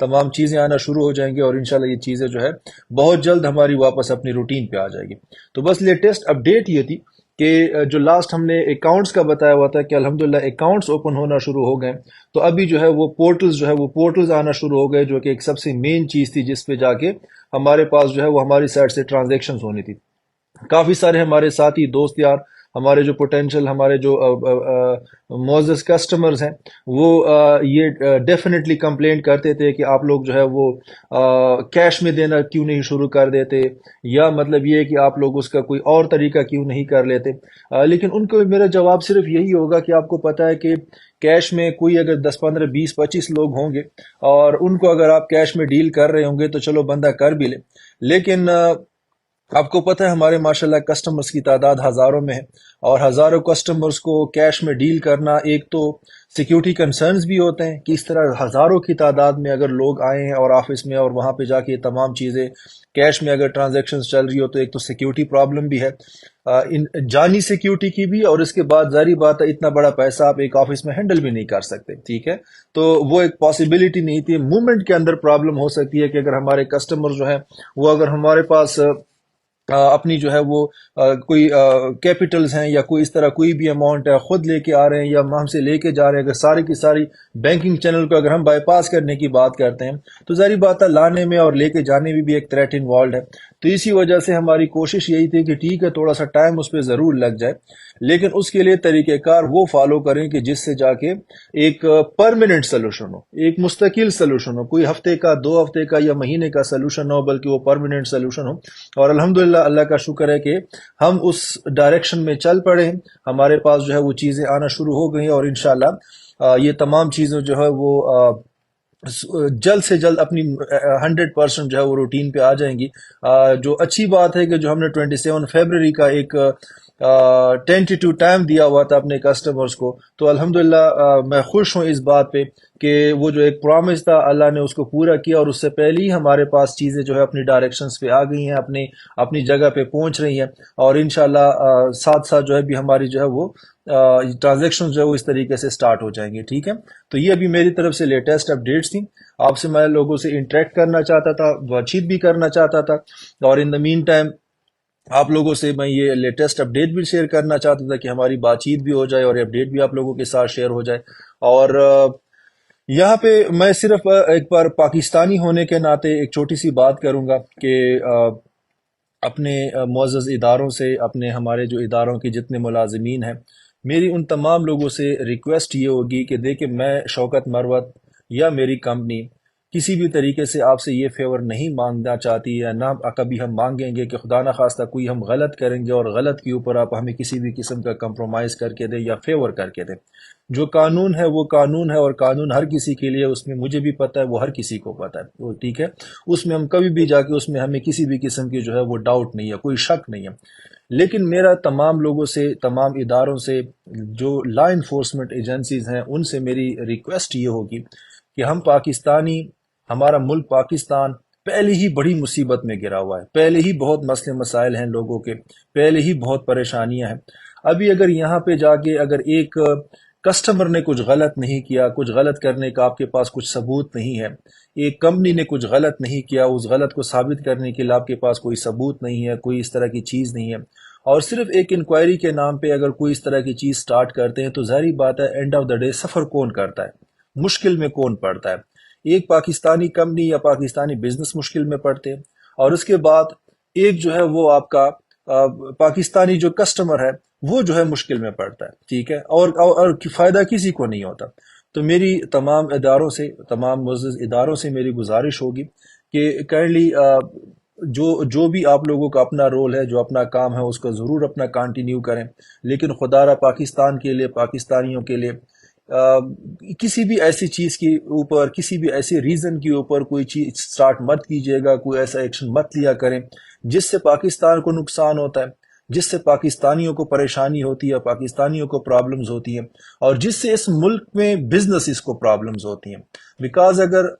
تمام چیزیں آنا شروع ہو جائیں گی، اور انشاءاللہ یہ چیزیں جو ہے بہت جلد ہماری واپس اپنی روٹین پہ آ جائے گی۔ تو بس لیٹسٹ اپڈیٹ یہ تھی کہ جو لاسٹ ہم نے اکاؤنٹس کا بتایا ہوا تھا کہ الحمدللہ اکاؤنٹس اوپن ہونا شروع ہو گئے، تو ابھی جو ہے وہ پورٹلز جو ہے وہ پورٹلز آنا شروع ہو گئے، جو کہ ایک سب سے مین چیز تھی جس پہ جا کے ہمارے پاس جو ہے وہ ہماری سائڈ سے ٹرانزیکشنز ہونی تھی۔ کافی سارے ہمارے ساتھی دوست یار، ہمارے جو پوٹینشیل، ہمارے جو معزز کسٹمرز ہیں، وہ یہ ڈیفینیٹلی کمپلینٹ کرتے تھے کہ آپ لوگ جو ہے وہ کیش میں دینا کیوں نہیں شروع کر دیتے، یا مطلب یہ ہے کہ آپ لوگ اس کا کوئی اور طریقہ کیوں نہیں کر لیتے۔ لیکن ان کو میرا جواب صرف یہی ہوگا کہ آپ کو پتہ ہے کہ کیش میں کوئی اگر 10 15 20 25 لوگ ہوں گے اور ان کو اگر آپ کیش میں ڈیل کر رہے ہوں گے تو چلو بندہ کر بھی لے، لیکن آپ کو پتہ ہے ہمارے ماشاءاللہ کسٹمرز کی تعداد ہزاروں میں ہے، اور ہزاروں کسٹمرز کو کیش میں ڈیل کرنا، ایک تو سیکیورٹی کنسرنز بھی ہوتے ہیں کہ اس طرح ہزاروں کی تعداد میں اگر لوگ آئے ہیں اور آفس میں اور وہاں پہ جا کے تمام چیزیں کیش میں اگر ٹرانزیکشنز چل رہی ہو تو ایک تو سیکیورٹی پرابلم بھی ہے، جانی سیکیورٹی کی بھی، اور اس کے بعد ظاہری بات ہے اتنا بڑا پیسہ آپ ایک آفس میں ہینڈل بھی نہیں کر سکتے، ٹھیک ہے؟ تو وہ ایک پاسبلٹی نہیں تھی۔ موومنٹ کے اندر پرابلم ہو سکتی ہے کہ اگر ہمارے کسٹمر جو ہیں وہ اگر ہمارے پاس اپنی جو ہے وہ کوئی کیپٹلز ہیں یا کوئی اس طرح کوئی بھی اماؤنٹ ہے خود لے کے آ رہے ہیں یا ہم سے لے کے جا رہے ہیں، اگر ساری کی ساری بینکنگ چینل کو اگر ہم بائی پاس کرنے کی بات کرتے ہیں تو ظاہری بات ہے لانے میں اور لے کے جانے میں بھی ایک تھریٹ انوالوڈ ہے۔ تو اسی وجہ سے ہماری کوشش یہی تھی کہ ٹھیک ہے تھوڑا سا ٹائم اس پہ ضرور لگ جائے، لیکن اس کے لیے طریقہ کار وہ فالو کریں کہ جس سے جا کے ایک پرماننٹ سلوشن ہو، ایک مستقل سلوشن ہو، کوئی ہفتے کا 2 ہفتے کا یا مہینے کا سلوشن نہ ہو بلکہ وہ پرماننٹ سلوشن ہو۔ اور الحمدللہ اللہ کا شکر ہے کہ ہم اس ڈائریکشن میں چل پڑے ہیں، ہمارے پاس جو ہے وہ چیزیں آنا شروع ہو گئی ہیں، اور انشاءاللہ یہ تمام چیزیں جو ہے وہ جلد سے جلد اپنی 100% جو ہے وہ روٹین پہ آ جائیں گی۔ جو اچھی بات ہے کہ جو ہم نے 27 فیبرری کا ایک ٹینٹیٹو ٹائم دیا ہوا تھا اپنے کسٹمرز کو، تو الحمدللہ میں خوش ہوں اس بات پہ کہ وہ جو ایک پرامس تھا اللہ نے اس کو پورا کیا، اور اس سے پہلے ہی ہمارے پاس چیزیں جو ہے اپنی ڈائریکشنز پہ آ گئی ہیں، اپنی جگہ پہ پہنچ رہی ہیں، اور انشاءاللہ ساتھ ساتھ جو ہے بھی ہماری جو ہے وہ ٹرانزیکشن جو ہے وہ اس طریقے سے سٹارٹ ہو جائیں گے، ٹھیک ہے؟ تو یہ ابھی میری طرف سے لیٹسٹ اپڈیٹس تھیں، آپ سے میں لوگوں سے انٹریکٹ کرنا چاہتا تھا، بات چیت بھی کرنا چاہتا تھا، اور ان دا مین ٹائم آپ لوگوں سے میں یہ لیٹسٹ اپڈیٹ بھی شیئر کرنا چاہتا تھا کہ ہماری بات چیت بھی ہو جائے اور یہ اپڈیٹ بھی آپ لوگوں کے ساتھ شیئر ہو جائے۔ اور یہاں پہ میں صرف ایک بار پاکستانی ہونے کے ناطے ایک چھوٹی سی بات کروں گا کہ اپنے معزز اداروں سے، اپنے ہمارے جو اداروں کے جتنے ملازمین ہیں، میری ان تمام لوگوں سے ریکویسٹ یہ ہوگی کہ دیکھیں میں شوکت مروت یا میری کمپنی کسی بھی طریقے سے آپ سے یہ فیور نہیں مانگنا چاہتی، یا نہ کبھی ہم مانگیں گے کہ خدا نخواستہ کوئی ہم غلط کریں گے اور غلط کے اوپر آپ ہمیں کسی بھی قسم کا کمپرومائز کر کے دیں یا فیور کر کے دیں۔ جو قانون ہے وہ قانون ہے، اور قانون ہر کسی کے لیے، اس میں مجھے بھی پتہ ہے، وہ ہر کسی کو پتہ ہے، وہ ٹھیک ہے، اس میں ہم کبھی بھی جا کے اس میں ہمیں کسی بھی قسم کی جو ہے وہ ڈاؤٹ نہیں ہے، کوئی شک نہیں ہے۔ لیکن میرا تمام لوگوں سے، تمام اداروں سے، جو لا انفورسمنٹ ایجنسیز ہیں، ان سے میری ریکویسٹ یہ ہوگی کہ ہم پاکستانی، ہمارا ملک پاکستان پہلے ہی بڑی مصیبت میں گرا ہوا ہے، پہلے ہی بہت مسئلے مسائل ہیں لوگوں کے، پہلے ہی بہت پریشانیاں ہیں۔ ابھی اگر یہاں پہ جا کے اگر ایک کسٹمر نے کچھ غلط نہیں کیا، کچھ غلط کرنے کا آپ کے پاس کچھ ثبوت نہیں ہے، ایک کمپنی نے کچھ غلط نہیں کیا، اس غلط کو ثابت کرنے کے لیے آپ کے پاس کوئی ثبوت نہیں ہے، کوئی اس طرح کی چیز نہیں ہے، اور صرف ایک انکوائری کے نام پہ اگر کوئی اس طرح کی چیز سٹارٹ کرتے ہیں، تو ظاہری بات ہے اینڈ آف دا ڈے سفر کون کرتا ہے، مشکل میں کون پڑتا ہے؟ ایک پاکستانی کمپنی یا پاکستانی بزنس مشکل میں پڑتے ہیں، اور اس کے بعد ایک جو ہے وہ آپ کا پاکستانی جو کسٹمر ہے وہ جو ہے مشکل میں پڑتا ہے، ٹھیک ہے، اور فائدہ کسی کو نہیں ہوتا۔ تو میری تمام اداروں سے، تمام معزز اداروں سے میری گزارش ہوگی کہ کائنڈلی جو بھی آپ لوگوں کا اپنا رول ہے، جو اپنا کام ہے، اس کو ضرور اپنا کنٹینیو کریں، لیکن خدا را پاکستان کے لیے، پاکستانیوں کے لیے کسی بھی ایسی چیز کے اوپر، کسی بھی ایسے ریزن کے اوپر کوئی چیز سٹارٹ مت کیجیے گا، کوئی ایسا ایکشن مت لیا کریں جس سے پاکستان کو نقصان ہوتا ہے، جس سے پاکستانیوں کو پریشانی ہوتی ہے، پاکستانیوں کو پرابلمز ہوتی ہیں، اور جس سے اس ملک میں بزنسز کو پرابلمز ہوتی ہیں۔ بیکاز اگر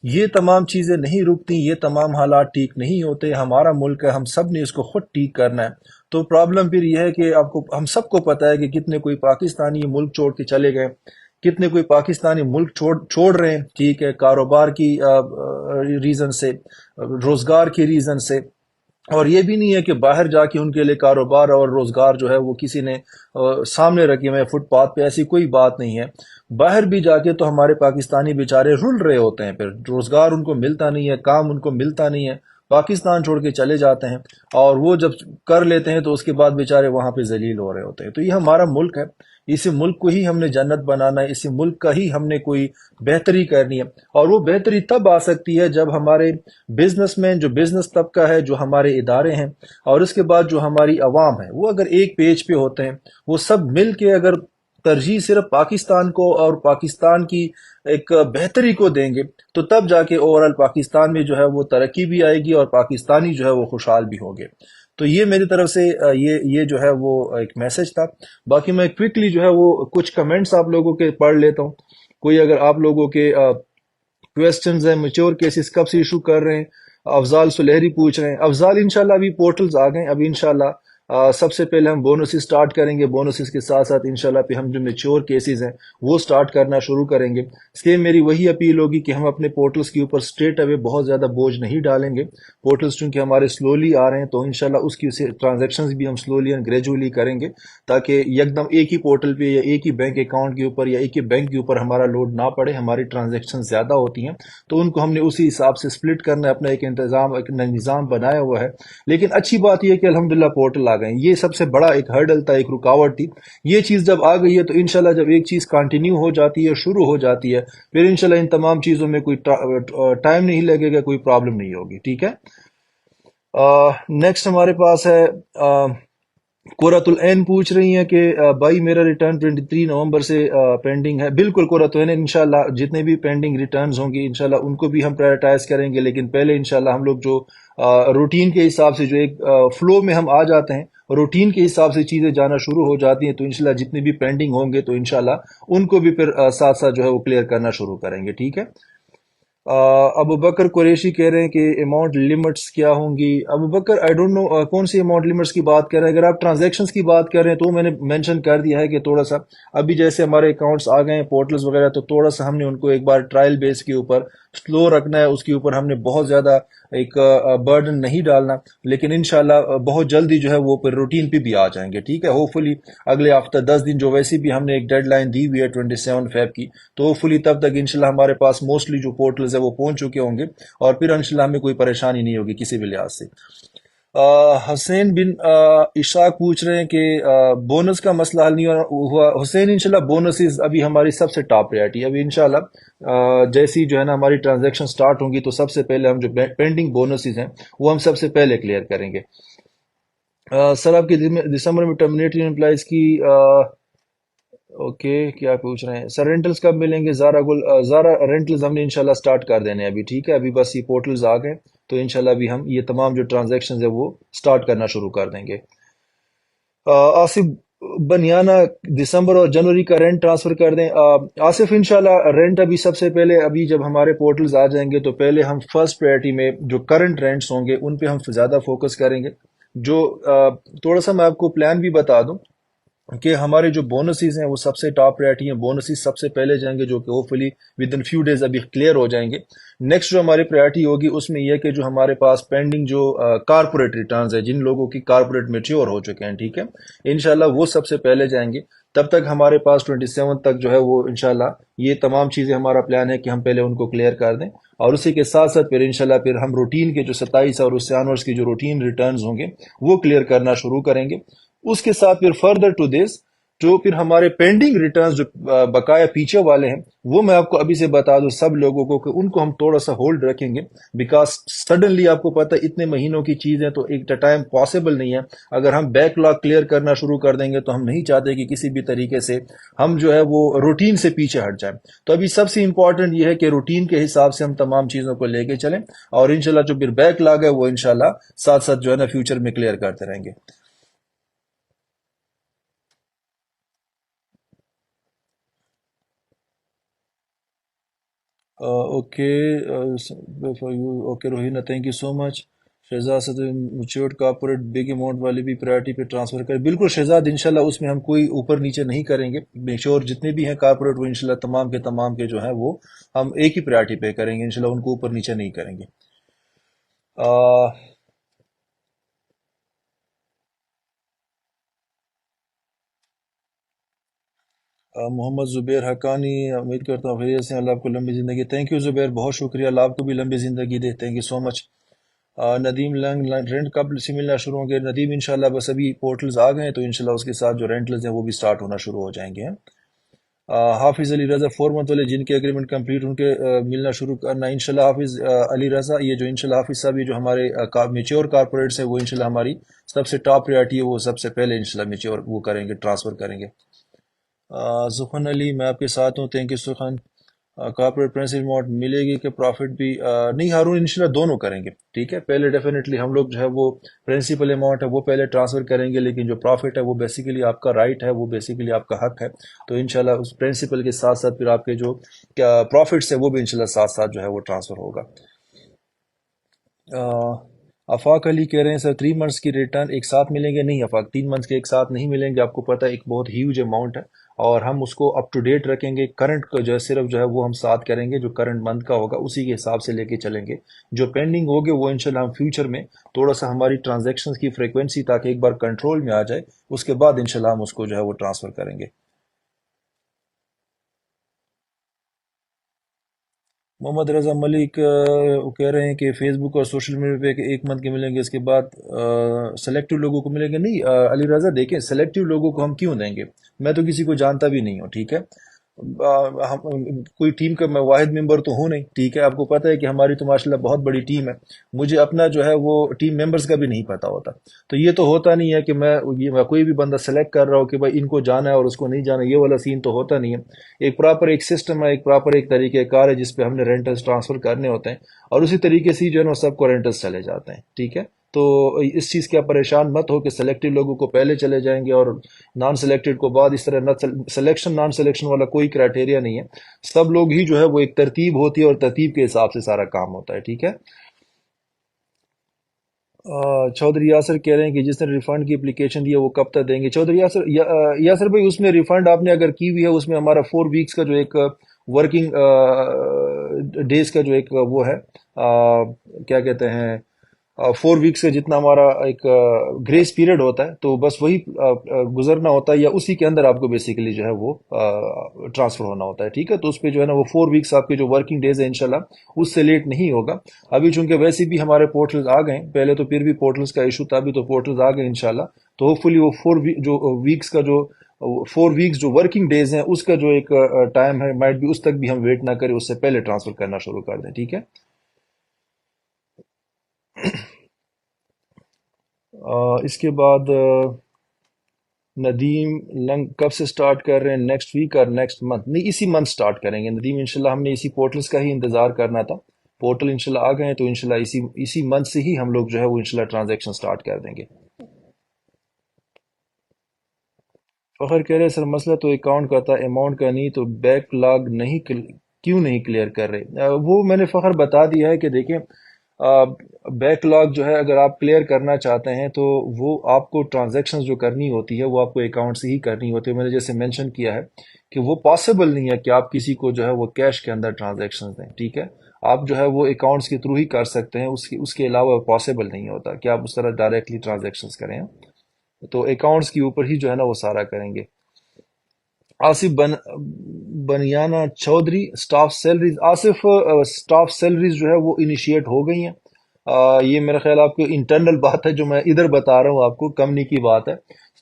یہ تمام چیزیں نہیں رکتی، یہ تمام حالات ٹھیک نہیں ہوتے، ہمارا ملک ہے، ہم سب نے اس کو خود ٹھیک کرنا ہے، تو پرابلم پھر یہ ہے کہ ہم سب کو پتہ ہے کہ کتنے کوئی پاکستانی ملک چھوڑ کے چلے گئے، کتنے کوئی پاکستانی ملک چھوڑ رہے ہیں، ٹھیک ہے، کاروبار کی ریزن سے، روزگار کی ریزن سے، اور یہ بھی نہیں ہے کہ باہر جا کے ان کے لیے کاروبار اور روزگار جو ہے وہ کسی نے سامنے رکھے ہوئے فٹ پاتھ پہ، ایسی کوئی بات نہیں ہے۔ باہر بھی جا کے تو ہمارے پاکستانی بیچارے رل رہے ہوتے ہیں، پھر روزگار ان کو ملتا نہیں ہے، کام ان کو ملتا نہیں ہے، پاکستان چھوڑ کے چلے جاتے ہیں، اور وہ جب کر لیتے ہیں تو اس کے بعد بیچارے وہاں پہ ذلیل ہو رہے ہوتے ہیں۔ تو یہ ہمارا ملک ہے، اسی ملک کو ہی ہم نے جنت بنانا ہے، اسی ملک کا ہی ہم نے کوئی بہتری کرنی ہے، اور وہ بہتری تب آ سکتی ہے جب ہمارے بزنس مین، جو بزنس طبقہ ہے، جو ہمارے ادارے ہیں، اور اس کے بعد جو ہماری عوام ہے، وہ اگر ایک پیج پہ ہوتے ہیں، وہ سب مل کے اگر ترجیح صرف پاکستان کو اور پاکستان کی ایک بہتری کو دیں گے، تو تب جا کے اوورال پاکستان میں جو ہے وہ ترقی بھی آئے گی، اور پاکستانی جو ہے وہ خوشحال بھی ہوں گے۔ تو یہ میری طرف سے یہ جو ہے وہ ایک میسج تھا۔ باقی میں کوئکلی جو ہے وہ کچھ کمنٹس آپ لوگوں کے پڑھ لیتا ہوں۔ کوئی اگر آپ لوگوں کے کویسچنز ہیں، میچور کیسز کب سے ایشو کر رہے ہیں؟ افضال سلیحری پوچھ رہے ہیں۔ افضال انشاءاللہ ابھی پورٹلز آ گئے، ابھی انشاءاللہ سب سے پہلے ہم بونسز سٹارٹ کریں گے، بونسز کے ساتھ ساتھ انشاءاللہ پھر ہم جو میچور کیسز ہیں وہ سٹارٹ کرنا شروع کریں گے۔ سیم میری وہی اپیل ہوگی کہ ہم اپنے پورٹلز کے اوپر سٹریٹ اوے بہت زیادہ بوجھ نہیں ڈالیں گے۔ پورٹلز چونکہ ہمارے سلولی آ رہے ہیں، تو انشاءاللہ اس کی ٹرانزیکشنز بھی ہم سلولی اینڈ گریجولی کریں گے، تاکہ یکدم ایک ہی پورٹل پہ یا ایک ہی بینک اکاؤنٹ کے اوپر یا ایک ہی بینک کے اوپر ہمارا لوڈ نہ پڑے۔ ہماری ٹرانزیکشن زیادہ ہوتی ہیں تو ان کو ہم نے اسی حساب سے سپلٹ کرنا ہے، اپنا ایک انتظام، ایک نظام بنایا ہوا ہے۔ لیکن اچھی بات یہ ہے کہ الحمدللہ پورٹل آ گئے ہیں، یہ سب سے بڑا ایک ہرڈل تھا، ایک رکاوٹ تھی۔ یہ چیز جب آ گئی ہے تو انشاءاللہ جب ایک چیز کنٹینیو ہو جاتی ہے، شروع ہو جاتی ہے، پھر انشاءاللہ ان تمام چیزوں میں کوئی ٹائم نہیں لگے گا، کوئی پرابلم نہیں ہوگی، ٹھیک ہے۔ نیکسٹ ہمارے پاس ہے قرۃ العین پوچھ رہی ہیں کہ بھائی میرا ریٹرن 23 نومبر سے پینڈنگ ہے۔ بالکل قرۃ العین، انشاءاللہ جتنے بھی پینڈنگ ریٹرنز ہوں گی انشاءاللہ ان کو بھی ہم پرائرٹائز کریں گے، لیکن پہلے انشاءاللہ ہم لوگ جو روٹین کے حساب سے جو ایک فلو میں ہم آ جاتے ہیں، روٹین کے حساب سے چیزیں جانا شروع ہو جاتی ہیں، تو انشاءاللہ جتنے بھی پینڈنگ ہوں گے تو انشاءاللہ ان کو بھی پھر ساتھ ساتھ جو ہے وہ کلیئر کرنا شروع کریں گے، ٹھیک ہے۔ ابو بکر قریشی کہہ رہے ہیں کہ اماؤنٹ لمٹس کیا ہوں گی؟ ابو بکر آئی ڈونٹ نو کون سی اماؤنٹ لمٹس کی بات کر رہے ہیں۔ اگر آپ ٹرانزیکشنز کی بات کر رہے ہیں تو میں نے مینشن کر دیا ہے کہ تھوڑا سا ابھی جیسے ہمارے اکاؤنٹس آ گئے ہیں پورٹلز وغیرہ، تو تھوڑا سا ہم نے ان کو ایک بار ٹرائل بیس کے اوپر سلو رکھنا ہے، اس کے اوپر ہم نے بہت زیادہ ایک برڈن نہیں ڈالنا، لیکن انشاءاللہ بہت جلدی جو ہے وہ پھر روٹین پہ بھی آ جائیں گے، ٹھیک ہے۔ ہوپ فلی اگلے ہفتہ 10 دن جو ویسے بھی ہم نے ایک ڈیڈ لائن دی ہوئی ہے 27 فیب کی، تو ہوپ فلی تب تک انشاءاللہ ہمارے پاس موسٹلی جو پورٹلز ہے وہ پہنچ چکے ہوں گے، اور پھر انشاءاللہ ہمیں کوئی پریشانی نہیں ہوگی کسی بھی لحاظ سے۔ حسین بن اشاق پوچھ رہے ہیں کہ بونس کا مسئلہ حل نہیں ہوا؟ حسین انشاءاللہ بونسز ابھی ہماری سب سے ٹاپ پریارٹی ہے۔ ابھی انشاءاللہ جیسی جو ہے نا ہماری ٹرانزیکشن سٹارٹ ہوں گی تو سب سے پہلے ہم جو پینڈنگ بونسز ہیں وہ ہم سب سے پہلے کلیئر کریں گے۔ سر آپ کی دسمبر میں ٹرمینیٹنگ امپلائیز کی اوکے کیا پوچھ رہے ہیں سر؟ رینٹلز کب ملیں گے؟ زارا رینٹلز ہم نے انشاءاللہ سٹارٹ کر دینے ابھی، ٹھیک ہے۔ ابھی بس یہ پورٹلز آ گئے تو انشاءاللہ ابھی ہم یہ تمام جو ٹرانزیکشنز ہیں وہ سٹارٹ کرنا شروع کر دیں گے۔ آصف بنیانا دسمبر اور جنوری کا رینٹ ٹرانسفر کر دیں۔ آصف انشاءاللہ رینٹ ابھی سب سے پہلے، ابھی جب ہمارے پورٹلز آ جائیں گے تو پہلے ہم فرسٹ پریورٹی میں جو کرنٹ رینٹس ہوں گے ان پہ ہم زیادہ فوکس کریں گے۔ جو تھوڑا سا میں آپ کو پلان بھی بتا دوں کہ ہمارے جو بونسز ہیں وہ سب سے ٹاپ پریورٹی ہیں، بونسز سب سے پہلے جائیں گے، جو کہ hopefully within few days ابھی کلیئر ہو جائیں گے۔ نیکسٹ جو ہماری پریورٹی ہوگی اس میں یہ کہ جو ہمارے پاس پینڈنگ جو کارپوریٹ ریٹرنز ہیں، جن لوگوں کی کارپوریٹ میچیور ہو چکے ہیں، ٹھیک ہے، انشاءاللہ وہ سب سے پہلے جائیں گے۔ تب تک ہمارے پاس 27 تک جو ہے وہ انشاءاللہ یہ تمام چیزیں ہمارا پلان ہے کہ ہم پہلے ان کو کلیئر کر دیں، اور اسی کے ساتھ ساتھ پھر انشاءاللہ پھر ہم روٹین کے جو 27 اور اس سے آنورز کی جو روٹین ریٹرنز ہوں گے وہ کلیئر کرنا شروع کریں گے۔ اس کے ساتھ پھر فردر ٹو دس جو پھر ہمارے پینڈنگ ریٹرنز جو بقایا پیچھے والے ہیں وہ میں آپ کو ابھی سے بتا دوں سب لوگوں کو کہ ان کو ہم تھوڑا سا ہولڈ رکھیں گے، بیکاز سڈنلی آپ کو پتہ ہے اتنے مہینوں کی چیزیں تو ایک ٹائم پاسبل نہیں ہے۔ اگر ہم بیک لاگ کلیئر کرنا شروع کر دیں گے تو ہم نہیں چاہتے کہ کسی بھی طریقے سے ہم جو ہے وہ روٹین سے پیچھے ہٹ جائیں۔ تو ابھی سب سے امپورٹنٹ یہ ہے کہ روٹین کے حساب سے ہم تمام چیزوں کو لے کے چلیں، اور انشاءاللہ جو پھر بیک لاگ ہے وہ انشاءاللہ ساتھ ساتھ جو ہے نا فیوچر میں کلیئر کرتے رہیں گے۔ Okay for you okay Rohina, thank you so much. Shahzad سے تو میچورڈ کارپوریٹ بگ اماؤنٹ والی بھی پرائرٹی پہ ٹرانسفر کریں، بالکل شہزاد، انشاءاللہ اس میں ہم کوئی اوپر نیچے نہیں کریں گے، میچور جتنے بھی ہیں کارپوریٹ وہ انشاءاللہ تمام کے جو ہیں وہ ہم ایک ہی پرائرٹی پہ کریں گے، انشاءاللہ ان کو اوپر نیچے نہیں کریں گے۔ محمد زبیر حقانی، امید کرتا ہوں خیریت سے ہیں، اللہ آپ کو لمبی زندگی، تھینک یو زبیر، بہت شکریہ، اللہ آپ کو بھی لمبی زندگی دے، thank you so much. Nadeem لنگ، رینٹ کب سے ملنا شروع ہوں گے؟ ندیم انشاءاللہ بس ابھی پورٹلز آ گئے ہیں تو انشاءاللہ اس کے ساتھ جو رینٹلز ہیں وہ بھی سٹارٹ ہونا شروع ہو جائیں گے۔ حافظ علی رضا 4 منتھ والے جن کے اگریمنٹ کمپلیٹ ان کے ملنا شروع کرنا انشاءاللہ۔ حافظ علی رضا، یہ جو انشاءاللہ حافظ صاحب یہ جو ہمارے میچور کارپوریٹس ہیں وہ انشاءاللہ ہماری سب سے ٹاپ پریارٹی ہے، وہ سب سے پہلے انشاءاللہ میچور وہ کریں گے، ٹرانسفر کریں گے۔ سخن علی، میں آپ کے ساتھ ہوں، تھینک یو سخن۔ کارپوریٹ پرنسپل اماؤنٹ ملے گی کہ پروفٹ بھی؟ نہیں ہارون، انشاءاللہ دونوں کریں گے، ٹھیک ہے، پہلے ڈیفینیٹلی ہم لوگ جو ہے وہ پرنسپل اماؤنٹ ہے وہ پہلے ٹرانسفر کریں گے، لیکن جو پروفٹ ہے وہ بیسیکلی آپ کا رائٹ ہے، وہ بیسیکلی آپ کا حق ہے، تو انشاءاللہ اس پرنسپل کے ساتھ ساتھ پھر آپ کے جو پروفٹس ہے وہ بھی انشاءاللہ ساتھ ساتھ جو ہے وہ ٹرانسفر ہوگا۔ آفاق علی کہہ رہے ہیں سر 3 منتھس کی ریٹرن ایک ساتھ ملیں گے؟ نہیں آفاق، 3 منتھس کے ایک ساتھ نہیں ملیں گے، آپ کو پتہ ہے ایک بہت ہیوج اماؤنٹ ہے، اور ہم اس کو اپ ٹو ڈیٹ رکھیں گے، کرنٹ کو جو ہے صرف جو ہے وہ ہم ساتھ کریں گے، جو کرنٹ منتھ کا ہوگا اسی کے حساب سے لے کے چلیں گے، جو پینڈنگ ہوگے وہ انشاءاللہ ہم فیوچر میں تھوڑا سا ہماری ٹرانزیکشنز کی فریکوینسی تاکہ ایک بار کنٹرول میں آ جائے، اس کے بعد انشاءاللہ ہم اس کو جو ہے وہ ٹرانسفر کریں گے۔ محمد رضا ملک وہ کہہ رہے ہیں کہ فیس بک اور سوشل میڈیا پہ 1 منتھ کے ملیں گے، اس کے بعد سلیکٹو لوگوں کو ملیں گے؟ نہیں علی رضا، دیکھیں سلیکٹو لوگوں کو ہم کیوں دیں گے؟ میں تو کسی کو جانتا بھی نہیں ہوں، ٹھیک ہے، کوئی ٹیم کا میں واحد ممبر تو ہوں نہیں، ٹھیک ہے، آپ کو پتہ ہے کہ ہماری تو ماشاءاللہ بہت بڑی ٹیم ہے، مجھے اپنا جو ہے وہ ٹیم ممبرز کا بھی نہیں پتہ ہوتا، تو یہ تو ہوتا نہیں ہے کہ میں کوئی بھی بندہ سلیکٹ کر رہا ہوں کہ بھائی ان کو جانا ہے اور اس کو نہیں جانا، یہ والا سین تو ہوتا نہیں ہے، ایک پراپر ایک سسٹم ہے، ایک پراپر ایک طریقہ کار ہے جس پہ ہم نے رینٹلز ٹرانسفر کرنے ہوتے ہیں، اور اسی طریقے سے ہی جو ہے نا سب کو رینٹلز چلے جاتے ہیں، ٹھیک ہے، تو اس چیز کے آپ پریشان مت ہو کہ سلیکٹڈ لوگوں کو پہلے چلے جائیں گے اور نان سلیکٹڈ کو بعد، اس طرح نہ سلیکشن نان سلیکشن والا کوئی کرائٹیریا نہیں ہے، سب لوگ ہی جو ہے وہ ایک ترتیب ہوتی ہے اور ترتیب کے حساب سے سارا کام ہوتا ہے، ٹھیک ہے۔ چودھری یاسر کہہ رہے ہیں کہ جس نے ریفنڈ کی اپلیکیشن دی ہے وہ کب تک دیں گے؟ چودھری یاسر یاسر بھائی، اس میں ریفنڈ آپ نے اگر کی ہوئی ہے اس میں ہمارا 4 ویکس کا جو ایک ورکنگ ڈیز کا جو ایک وہ ہے، کیا کہتے ہیں، 4 ویکس کا جتنا ہمارا ایک گریس پیریڈ ہوتا ہے، تو بس وہی گزرنا ہوتا ہے، یا اسی کے اندر آپ کو بیسیکلی جو ہے وہ ٹرانسفر ہونا ہوتا ہے، ٹھیک ہے، تو اس پہ جو ہے نا وہ 4 ویکس آپ کے جو ورکنگ ڈیز ہے انشاءاللہ اس سے لیٹ نہیں ہوگا۔ ابھی چونکہ ویسے بھی ہمارے پورٹلز آ گئے، پہلے تو پھر بھی پورٹلز کا ایشو تھا، ابھی تو پورٹلز آ گئے انشاءاللہ، تو ہوپ فلی وہ 4 ویکس کا جو 4 ویکس جو ورکنگ ڈیز ہیں اس کا جو ایک ٹائم ہے، مائٹ بھی اس تک بھی ہم ویٹ نہ کریں، اس سے پہلے ٹرانسفر کرنا شروع کر دیں، ٹھیک ہے۔ اس کے بعد ندیم لنگ کب سے سٹارٹ کر رہے ہیں؟ نیکسٹ ویک اور نیکسٹ منتھ؟ نہیں، اسی منتھ سٹارٹ کریں گے ندیم، انشاءاللہ ہم نے اسی پورٹلز کا ہی انتظار کرنا تھا، پورٹل انشاءاللہ آ گئے ہیں تو انشاءاللہ اسی منتھ سے ہی ہم لوگ جو ہے وہ انشاءاللہ ٹرانزیکشن سٹارٹ کر دیں گے۔ فخر کہہ رہے ہیں سر مسئلہ تو اکاؤنٹ کا تھا، اماؤنٹ کا نہیں، تو بیک لاگ نہیں کیوں نہیں کلیئر کر رہے؟ وہ میں نے فخر بتا دیا ہے کہ دیکھیں بیک لاگ جو ہے اگر آپ کلیئر کرنا چاہتے ہیں تو وہ آپ کو ٹرانزیکشن جو کرنی ہوتی ہے وہ آپ کو اکاؤنٹ سے ہی کرنی ہوتی ہے، میں نے جیسے مینشن کیا ہے کہ وہ پاسبل نہیں ہے کہ آپ کسی کو جو ہے وہ کیش کے اندر ٹرانزیکشن دیں، ٹھیک ہے، آپ جو ہے وہ اکاؤنٹس کے تھرو ہی کر سکتے ہیں، اس کے علاوہ پاسبل نہیں ہوتا کہ آپ اس طرح ڈائریکٹلی ٹرانزیکشنز کریں، تو اکاؤنٹس کے اوپر ہی جو ہے نا وہ سارا کریں گے۔ آصف بنیانہ Chaudhry, staff salaries, Asif staff salaries جو ہے وہ انیشیٹ ہو گئی ہیں، یہ میرا خیال آپ کو انٹرنل بات ہے جو میں ادھر بتا رہا ہوں، آپ کو کمنی کی بات ہے،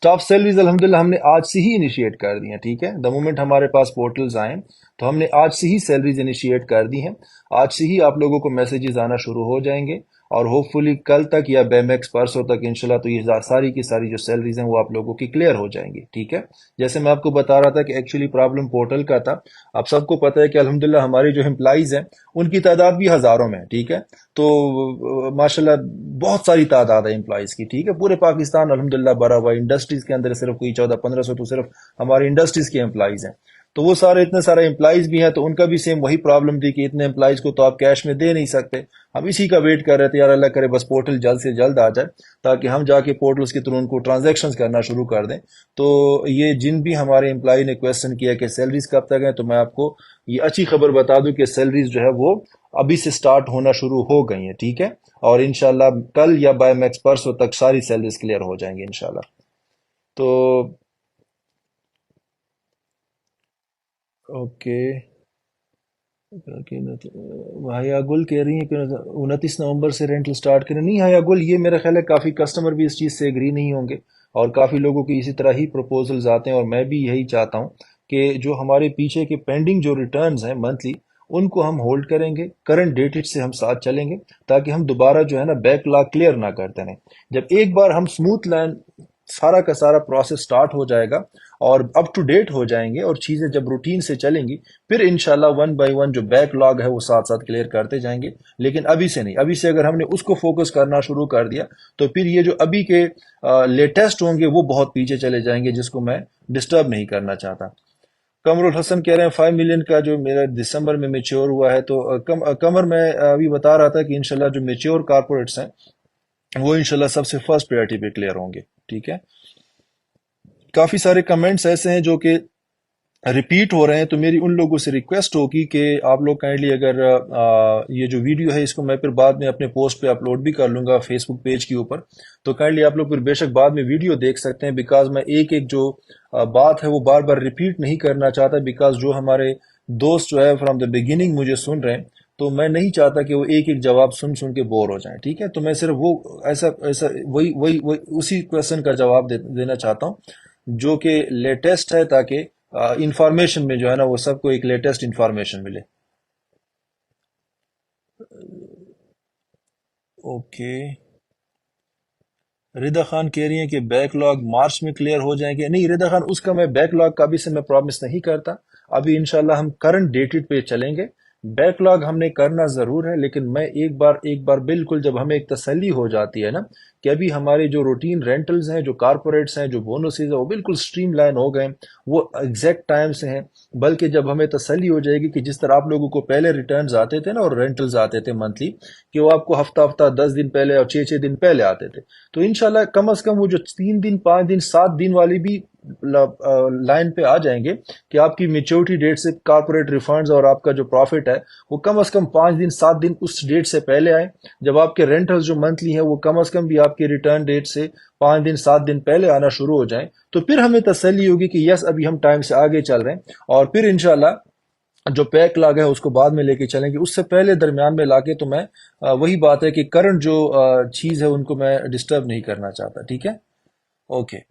سٹاف سیلریز الحمدللہ ہم نے آج سے ہی انیشیٹ کر دی ہیں، ٹھیک ہے، دا مومنٹ ہمارے پاس پورٹلز آئیں تو ہم نے آج سے ہی سیلریز انیشیٹ کر دی ہیں، آج سے ہی آپ لوگوں کو میسیجز آنا شروع ہو جائیں گے، اور ہوپ فلی کل تک یا بیمیکس پرسوں تک انشاءاللہ تو یہ ساری کی ساری جو سیلریز ہیں وہ آپ لوگوں کی کلیئر ہو جائیں گی، ٹھیک ہے۔ جیسے میں آپ کو بتا رہا تھا کہ ایکچولی پرابلم پورٹل کا تھا، آپ سب کو پتہ ہے کہ الحمدللہ ہماری جو امپلائیز ہیں ان کی تعداد بھی ہزاروں میں ہے، ٹھیک ہے، تو ماشاءاللہ بہت ساری تعداد ہے امپلائیز کی، ٹھیک ہے، پورے پاکستان الحمدللہ بھرا ہوا، انڈسٹریز کے اندر صرف کوئی 1400-1500 تو صرف ہماری انڈسٹریز کے امپلائیز ہیں، تو وہ سارے اتنے سارے امپلائیز بھی ہیں، تو ان کا بھی سیم وہی پرابلم تھی کہ اتنے امپلائیز کو تو آپ کیش میں دے نہیں سکتے. ہم اسی کا ویٹ کر رہے تھے، یار اللہ کرے بس پورٹل جلد سے جلد آ جائے تاکہ ہم جا کے پورٹلز کے تھرو ان کو ٹرانزیکشنز کرنا شروع کر دیں. تو یہ جن بھی ہمارے امپلائی نے کویسچن کیا کہ سیلریز کب تک ہیں، تو میں آپ کو یہ اچھی خبر بتا دوں کہ سیلریز جو ہے وہ ابھی سے سٹارٹ ہونا شروع ہو گئی ہیں. ٹھیک ہے، اور انشاءاللہ کل یا بائی میکس پرسوں تک ساری سیلریز کلیئر ہو جائیں گی انشاءاللہ. تو اوکے. ہیا گل کہہ رہی ہیں کہ 29 نومبر سے رینٹل سٹارٹ کریں. نہیں ہیا گل، یہ میرا خیال ہے کافی کسٹمر بھی اس چیز سے ایگری نہیں ہوں گے، اور کافی لوگوں کی اسی طرح ہی پروپوزلز آتے ہیں، اور میں بھی یہی چاہتا ہوں کہ جو ہمارے پیچھے کے پینڈنگ جو ریٹرنز ہیں منتھلی، ان کو ہم ہولڈ کریں گے، کرنٹ ڈیٹ سے ہم ساتھ چلیں گے تاکہ ہم دوبارہ جو ہے نا بیک لاگ کلیئر نہ کرتے رہیں. جب ایک بار ہم سموتھ لائن سارا کا سارا پروسیس سٹارٹ ہو جائے گا اور اپ ٹو ڈیٹ ہو جائیں گے اور چیزیں جب روٹین سے چلیں گی، پھر انشاءاللہ ون بائی ون جو بیک لاگ ہے وہ ساتھ ساتھ کلیئر کرتے جائیں گے. لیکن ابھی سے نہیں، ابھی سے اگر ہم نے اس کو فوکس کرنا شروع کر دیا تو پھر یہ جو ابھی کے لیٹسٹ ہوں گے وہ بہت پیچھے چلے جائیں گے، جس کو میں ڈسٹرب نہیں کرنا چاہتا. قمر الحسن کہہ رہے ہیں 5 ملین کا جو میرا دسمبر میں میچور ہوا ہے. تو قمر میں ابھی بتا رہا تھا کہ انشاءاللہ جو میچور کارپوریٹس ہیں وہ انشاءاللہ سب سے فرسٹ پریورٹی پہ کلیئر ہوں گے. ٹھیک ہے. کافی سارے کمنٹس ایسے ہیں جو کہ ریپیٹ ہو رہے ہیں، تو میری ان لوگوں سے ریکویسٹ ہوگی کہ آپ لوگ کائنڈلی اگر یہ جو ویڈیو ہے اس کو میں پھر بعد میں اپنے پوسٹ پہ اپلوڈ بھی کر لوں گا فیس بک پیج کے اوپر، تو کائنڈلی آپ لوگ پھر بے شک بعد میں ویڈیو دیکھ سکتے ہیں، بیکاز میں ایک ایک جو بات ہے وہ بار بار ریپیٹ نہیں کرنا چاہتا، بیکاز جو ہمارے دوست جو ہے فرام دا بگننگ مجھے سن رہے ہیں، تو میں نہیں چاہتا کہ وہ ایک ایک جواب سن سن کے بور ہو جائیں. ٹھیک ہے، تو میں صرف وہ ایسا وہی اسی کویشچن کا جواب دینا چاہتا ہوں جو کہ لیٹسٹ ہے، تاکہ انفارمیشن میں جو ہے نا وہ سب کو ایک لیٹسٹ انفارمیشن ملے. اوکے. رضا خان کہہ رہی ہیں کہ بیک لاگ مارچ میں کلیئر ہو جائیں گے. نہیں رضا خان، اس کا میں بیک لاگ کا بھی سے میں پرومس نہیں کرتا. ابھی انشاءاللہ ہم کرنٹ ڈیٹڈ پہ چلیں گے. بیک لاگ ہم نے کرنا ضرور ہے، لیکن میں ایک بار بالکل جب ہمیں ایک تسلی ہو جاتی ہے نا کہ ابھی ہمارے جو روٹین رینٹلز ہیں، جو کارپوریٹس ہیں، جو بونسز ہیں، وہ بالکل سٹریم لائن ہو گئے، وہ ایگزیکٹ ٹائم سے ہیں. بلکہ جب ہمیں تسلی ہو جائے گی کہ جس طرح آپ لوگوں کو پہلے ریٹرنز آتے تھے نا اور رینٹلز آتے تھے منتھلی، کہ وہ آپ کو ہفتہ ہفتہ 10 دن پہلے اور 6 دن پہلے آتے تھے، تو انشاءاللہ کم از کم وہ جو 3 دن 5 دن 7 دن والی بھی لائن پہ آ جائیں گے کہ آپ کی میچورٹی ڈیٹ سے کارپوریٹ ریفنڈز اور آپ کا جو پروفٹ ہے وہ کم از کم 5 دن 7 دن اس ڈیٹ سے پہلے آئے. جب آپ کے رینٹلز جو منتھلی ہیں وہ کم از کم بھی آپ کے ریٹرن ڈیٹ سے 5 دن 7 دن پہلے آنا شروع ہو جائیں، تو پھر ہمیں تسلی ہوگی کہ یس ابھی ہم ٹائم سے آگے چل رہے ہیں. اور پھر انشاءاللہ جو پیک لاگ ہے اس کو بعد میں لے کے چلیں گے، اس سے پہلے درمیان میں لا کے تو میں وہی بات ہے کہ کرنٹ جو چیز ہے ان کو میں ڈسٹرب نہیں کرنا چاہتا. ٹھیک ہے. Okay.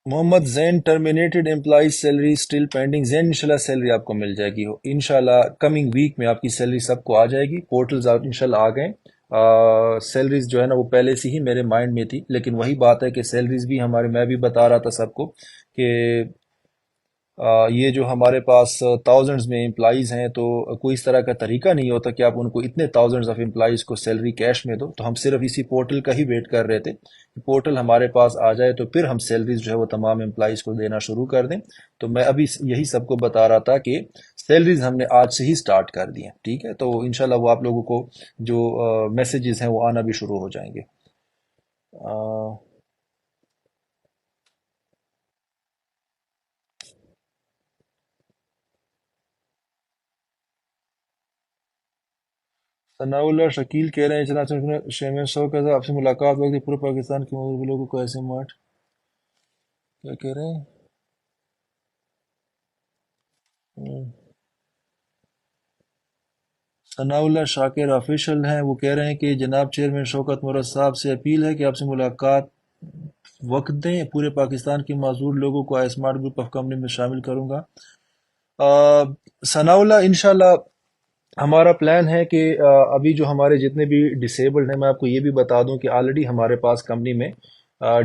Muhammad Zain terminated employees salary still pending. Zain انشاءاللہ سیلری آپ کو مل جائے گی انشاءاللہ کمنگ ویک میں، آپ کی سیلری سب کو آ جائے گی. پورٹلز انشاءاللہ آ گئے. سیلریز جو ہے نا وہ پہلے سے ہی میرے مائنڈ میں تھی، لیکن وہی بات ہے کہ سیلریز بھی ہمارے، میں بھی بتا رہا تھا سب کو کہ یہ جو ہمارے پاس تھاؤزنڈز میں امپلائیز ہیں، تو کوئی اس طرح کا طریقہ نہیں ہوتا کہ آپ ان کو اتنے تھاؤزنڈز آف امپلائیز کو سیلری کیش میں دو. تو ہم صرف اسی پورٹل کا ہی ویٹ کر رہے تھے کہ پورٹل ہمارے پاس آ جائے تو پھر ہم سیلریز جو ہے وہ تمام امپلائیز کو دینا شروع کر دیں. تو میں ابھی یہی سب کو بتا رہا تھا کہ سیلریز ہم نے آج سے ہی سٹارٹ کر دی ہیں. ٹھیک ہے، تو انشاءاللہ وہ آپ لوگوں کو جو میسیجز ہیں وہ آنا بھی شروع ہو جائیں گے. ثناء اللہ شکیل کہہ رہے ہیں جناب شیمن شو کا آپ سے ملاقات ہوگی پورے پاکستان کے مغربی لوگوں کو ایسے مارٹ کیا کہہ رہے ہیں. ثناء اللہ شاکر آفیشل ہیں، وہ کہہ رہے ہیں کہ جناب چیئرمین شوکت مراد صاحب سے اپیل ہے کہ آپ سے ملاقات وقت دیں، پورے پاکستان کے معذور لوگوں کو اسمارٹ گروپ آف کمپنی میں شامل کروں گا. ثناء اللہ انشاءاللہ ہمارا پلان ہے کہ ابھی جو ہمارے جتنے بھی ڈسیبلڈ ہیں، میں آپ کو یہ بھی بتا دوں کہ آلریڈی ہمارے پاس کمپنی میں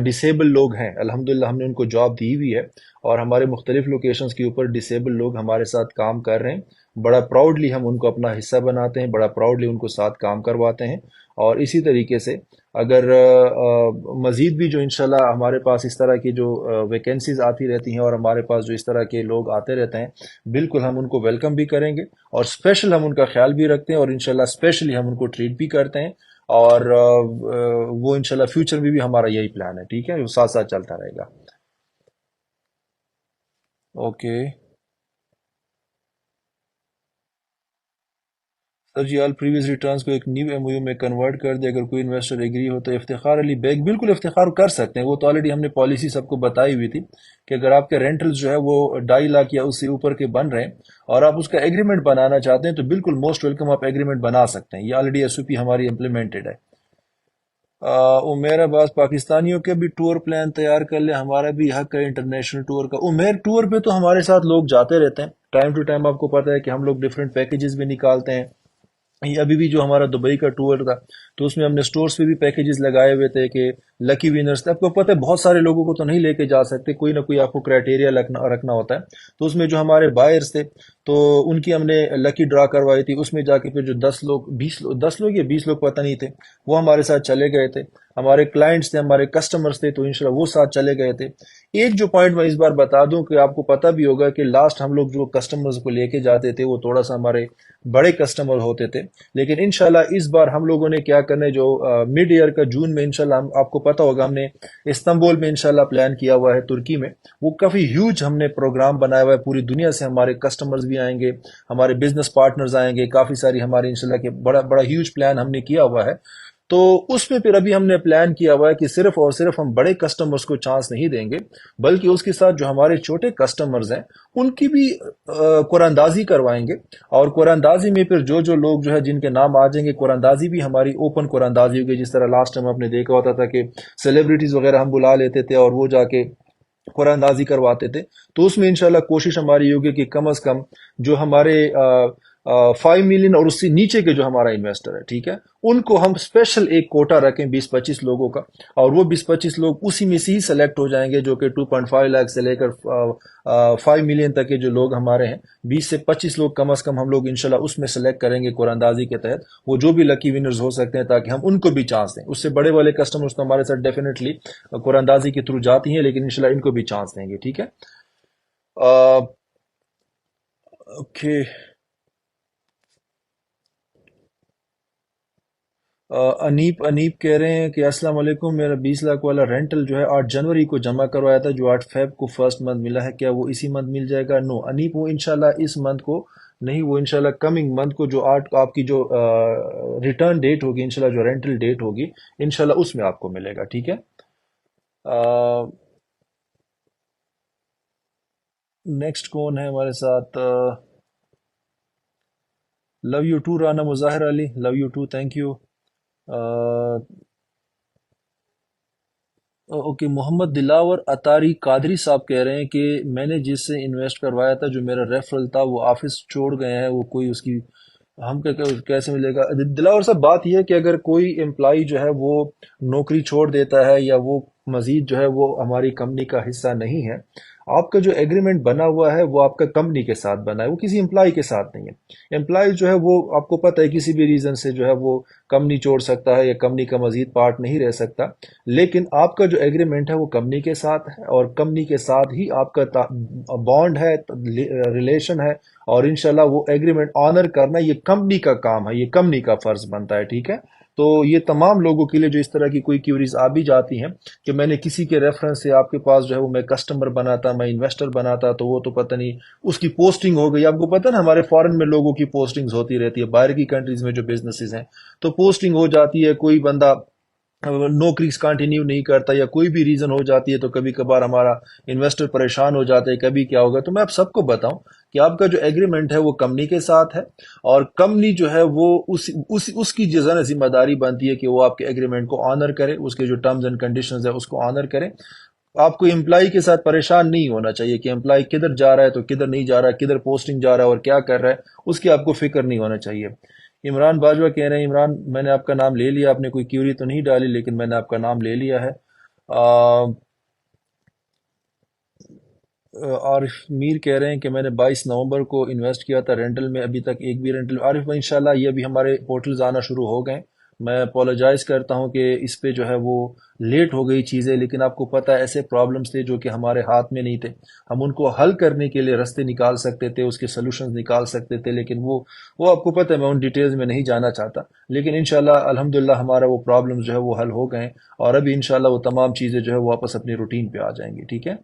ڈسیبل لوگ ہیں. الحمدللہ ہم نے ان کو جاب دی ہوئی ہے، اور ہمارے مختلف لوکیشنز کے اوپر ڈسیبل لوگ ہمارے ساتھ کام کر رہے ہیں. بڑا پراؤڈلی ہم ان کو اپنا حصہ بناتے ہیں، بڑا پراؤڈلی ان کو ساتھ کام کرواتے ہیں۔ اور اسی طریقے سے اگر مزید بھی جو انشاءاللہ ہمارے پاس اس طرح کی جو ویکنسیز آتی رہتی ہیں اور ہمارے پاس جو اس طرح کے لوگ آتے رہتے ہیں، بالکل ہم ان کو ویلکم بھی کریں گے، اور اسپیشل ہم ان کا خیال بھی رکھتے ہیں، اور انشاءاللہ اسپیشلی ہم ان کو ٹریٹ بھی کرتے ہیں۔ اور وہ انشاءاللہ فیوچر میں بھی ہمارا یہی پلان ہے، ٹھیک ہے، وہ ساتھ ساتھ چلتا رہے گا۔ اوکے سر جی، آل پریویس ریٹرنز کو ایک نیو ایم او یو میں کنورٹ کر دے، اگر کوئی انویسٹر ایگری ہو تو افتخار علی بیگ بالکل افتخار کر سکتے ہیں۔ وہ تو آلریڈی ہم نے پالیسی سب کو بتائی ہوئی تھی کہ اگر آپ کے رینٹلز جو ہے وہ 2.5 لاکھ یا اس سے اوپر کے بن رہے ہیں اور آپ اس کا ایگریمنٹ بنانا چاہتے ہیں تو بالکل موسٹ ویلکم، آپ ایگریمنٹ بنا سکتے ہیں۔ یہ آلریڈی ایس او پی ہماری امپلیمنٹڈ ہے۔ عمیر عباس، پاکستانیوں کے بھی ٹور پلان تیار کر لیں، ہمارا بھی حق ہے انٹرنیشنل ٹور کا۔ عمیر، ٹور پہ تو ہمارے ساتھ لوگ جاتے رہتے ہیں ٹائم ٹو ٹائم، آپ کو پتہ ہے کہ ہم لوگ ڈفرینٹ پیکیجز بھی نکالتے ہیں۔ یہ ابھی بھی جو ہمارا دبئی کا ٹور تھا تو اس میں ہم نے سٹورز پہ بھی پیکیجز لگائے ہوئے تھے کہ لکی ونرز تھے۔ آپ کو پتہ ہے بہت سارے لوگوں کو تو نہیں لے کے جا سکتے، کوئی نہ کوئی آپ کو کرائٹیریا رکھنا ہوتا ہے۔ تو اس میں جو ہمارے بائرز تھے تو ان کی ہم نے لکی ڈرا کروائی تھی، اس میں جا کے پھر جو 10 لوگ یا 20 لوگ پتہ نہیں تھے، وہ ہمارے ساتھ چلے گئے تھے۔ ہمارے کلائنٹس تھے، ہمارے کسٹمرز تھے، تو انشاءاللہ وہ ساتھ چلے گئے تھے۔ ایک جو پوائنٹ میں اس بار بتا دوں کہ آپ کو پتہ بھی ہوگا کہ لاسٹ ہم لوگ جو کسٹمرز کو لے کے جاتے تھے وہ تھوڑا سا ہمارے بڑے کسٹمر ہوتے تھے، لیکن انشاءاللہ اس بار ہم لوگوں نے کیا کرنا ہے، جو مڈ ایئر کا جون میں انشاءاللہ آپ کو پتہ ہوگا ہم نے استنبول میں انشاءاللہ پلان کیا ہوا ہے، ترکی میں۔ وہ کافی ہیوج ہم نے پروگرام بنایا ہوا ہے، پوری دنیا سے ہمارے کسٹمرز بھی آئیں گے، ہمارے بزنس پارٹنرز آئیں گے، کافی ساری ہماری انشاءاللہ کے بڑا بڑا ہیوج پلان ہم نے کیا ہوا ہے۔ تو اس میں پھر ابھی ہم نے پلان کیا ہوا ہے کہ صرف اور صرف ہم بڑے کسٹمرز کو چانس نہیں دیں گے، بلکہ اس کے ساتھ جو ہمارے چھوٹے کسٹمرز ہیں ان کی بھی قرآن اندازی کروائیں گے۔ اور قرآن اندازی میں پھر جو جو لوگ جو ہے جن کے نام آ جائیں گے، قرآن اندازی بھی ہماری اوپن قرآن اندازی ہوگی، جس طرح لاسٹ ٹائم آپ نے دیکھا ہوتا تھا کہ سیلیبریٹیز وغیرہ ہم بلا لیتے تھے اور وہ جا کے قرآن اندازی کرواتے تھے۔ تو اس میں انشاءاللہ کوشش ہماری ہوگی کہ کم از کم جو ہمارے 5 ملین اور اس سے نیچے کے جو ہمارا انویسٹر ہے، ٹھیک ہے، ان کو ہم اسپیشل ایک کوٹا رکھیں 20-25 لوگوں کا، اور وہ 20-25 لوگ اسی میں سے ہی سلیکٹ ہو جائیں گے، جو کہ 2.5 لاکھ سے لے کر 5 ملین تک کے جو لوگ ہمارے ہیں، 20 سے 25 لوگ کم از کم ہم لوگ انشاءاللہ اس میں سلیکٹ کریں گے قرآن اندازی کے تحت، وہ جو بھی لکی ونرز ہو سکتے ہیں، تاکہ ہم ان کو بھی چانس دیں۔ اس سے بڑے والے کسٹمرز تو ہمارے ساتھ ڈیفینیٹلی قرآن اندازی کے تھرو جاتی ہیں، لیکن انشاءاللہ ان کو بھی چانس دیں گے، ٹھیک ہے۔ اوکے انیپ کہہ رہے ہیں کہ السلام علیکم، میرا 20 لاکھ والا رینٹل جو ہے 8 جنوری کو جمع کروایا تھا، جو 8 فیب کو فرسٹ منتھ ملا ہے، کیا وہ اسی منتھ مل جائے گا؟ نو انیپ، وہ انشاءاللہ اس منتھ کو نہیں، وہ انشاءاللہ کمنگ منتھ کو جو آپ کی جو ریٹرن ڈیٹ ہوگی، انشاءاللہ جو رینٹل ڈیٹ ہوگی انشاءاللہ اس میں آپ کو ملے گا، ٹھیک ہے۔ نیکسٹ کون ہے ہمارے ساتھ؟ Love you too Rana Mazahir Ali, love you too, thank you. Okay, Muhammad Dilawar Attari Qadri Sahib کہہ رہے ہیں کہ میں نے جس سے انویسٹ کروایا تھا، جو میرا ریفرل تھا، وہ آفس چھوڑ گئے ہیں، وہ کوئی اس کی ہم کیسے ملے گا؟ دلاور صاحب، بات یہ ہے کہ اگر کوئی امپلائی جو ہے وہ نوکری چھوڑ دیتا ہے یا وہ مزید جو ہے وہ ہماری کمپنی کا حصہ نہیں ہے، آپ کا جو ایگریمنٹ بنا ہوا ہے وہ آپ کا کمپنی کے ساتھ بنا ہے، وہ کسی امپلائی کے ساتھ نہیں ہے۔ امپلائی جو ہے وہ آپ کو پتہ ہے کسی بھی ریزن سے جو ہے وہ کمپنی چھوڑ سکتا ہے یا کمپنی کا مزید پارٹ نہیں رہ سکتا، لیکن آپ کا جو ایگریمنٹ ہے وہ کمپنی کے ساتھ ہے، اور کمپنی کے ساتھ ہی آپ کا بانڈ ہے، ریلیشن ہے، اور انشاءاللہ وہ ایگریمنٹ آنر کرنا یہ کمپنی کا کام ہے، یہ کمپنی کا فرض بنتا ہے، ٹھیک ہے۔ تو یہ تمام لوگوں کے لیے جو اس طرح کی کوئی کیوریز آ بھی جاتی ہیں کہ میں نے کسی کے ریفرنس سے آپ کے پاس جو ہے وہ میں کسٹمر بناتا، میں انویسٹر بناتا، تو وہ تو پتہ نہیں اس کی پوسٹنگ ہو گئی۔ آپ کو پتہ نا ہمارے فارن میں لوگوں کی پوسٹنگز ہوتی رہتی ہے، باہر کی کنٹریز میں جو بزنسز ہیں تو پوسٹنگ ہو جاتی ہے، کوئی بندہ نوکری کنٹینیو نہیں کرتا یا کوئی بھی ریزن ہو جاتی ہے، تو کبھی کبھار ہمارا انویسٹر پریشان ہو جاتا ہے، کبھی کیا ہوگا۔ تو میں آپ سب کو بتاؤں کہ آپ کا جو ایگریمنٹ ہے وہ کمپنی کے ساتھ ہے، اور کمپنی جو ہے وہ اس کی جو ذمہ داری بنتی ہے کہ وہ آپ کے ایگریمنٹ کو آنر کرے، اس کے جو ٹرمز اینڈ کنڈیشنز ہے اس کو آنر کرے۔ آپ کو امپلائی کے ساتھ پریشان نہیں ہونا چاہیے کہ امپلائی کدھر جا رہا ہے تو کدھر نہیں جا رہا ہے، کدھر پوسٹنگ جا رہا ہے اور کیا کر رہا ہے، اس کی آپ کو فکر نہیں ہونا چاہیے۔ عمران باجوہ کہہ رہے ہیں، عمران میں نے آپ کا نام لے لیا، آپ نے کوئی کیوری تو نہیں ڈالی لیکن میں نے آپ کا نام لے لیا ہے۔ عارف میر کہہ رہے ہیں کہ میں نے 22 نومبر کو انویسٹ کیا تھا رینٹل میں، ابھی تک ایک بھی رینٹل عارف بھائی انشاءاللہ یہ ابھی ہمارے پورٹلز آنا شروع ہو گئے. میں اپولوجائز کرتا ہوں کہ اس پہ جو ہے وہ لیٹ ہو گئی چیزیں، لیکن آپ کو پتہ ہے ایسے پرابلمس تھے جو کہ ہمارے ہاتھ میں نہیں تھے. ہم ان کو حل کرنے کے لیے رستے نکال سکتے تھے، اس کے سلوشنز نکال سکتے تھے، لیکن وہ آپ کو پتہ ہے میں ان ڈیٹیلز میں نہیں جانا چاہتا. لیکن انشاءاللہ الحمدللہ ہمارا وہ پرابلمز جو ہے وہ حل ہو گئے ہیں، اور ابھی انشاءاللہ وہ تمام چیزیں جو ہے وہ واپس اپنی روٹین پہ آ جائیں گی. ٹھیک ہے.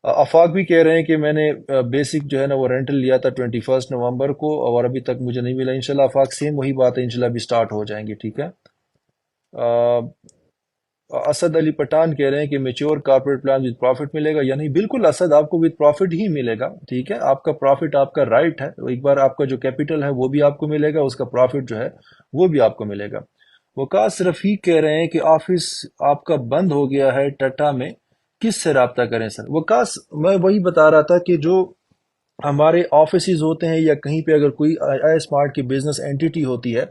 آفاق بھی کہہ رہے ہیں کہ میں نے بیسک جو ہے نا وہ رینٹل لیا تھا 21 نومبر کو، اور ابھی تک مجھے نہیں ملا. انشاءاللہ آفاق سیم وہی بات ہے، انشاءاللہ ابھی سٹارٹ ہو جائیں گے. ٹھیک ہے. آ، اسد علی پٹھان کہہ رہے ہیں کہ mature corporate plan with profit ملے گا یا نہیں. بالکل اسد، آپ کو وتھ پروفٹ ہی ملے گا. ٹھیک ہے. آپ کا پروفٹ آپ کا رائٹ ہے، ایک بار آپ کا جو کیپٹل ہے وہ بھی آپ کو ملے گا، اس کا پروفٹ جو ہے وہ بھی آپ کو ملے گا. وقاص رفیق کہہ رہے ہیں کہ آفس آپ کا بند ہو گیا ہے ٹٹا میں، کس سے رابطہ کریں سر؟ وقاص میں وہی بتا رہا تھا کہ جو ہمارے آفیسز ہوتے ہیں یا کہیں پہ اگر کوئی آئی اسمارٹ کی بزنس اینٹیٹی ہوتی ہے،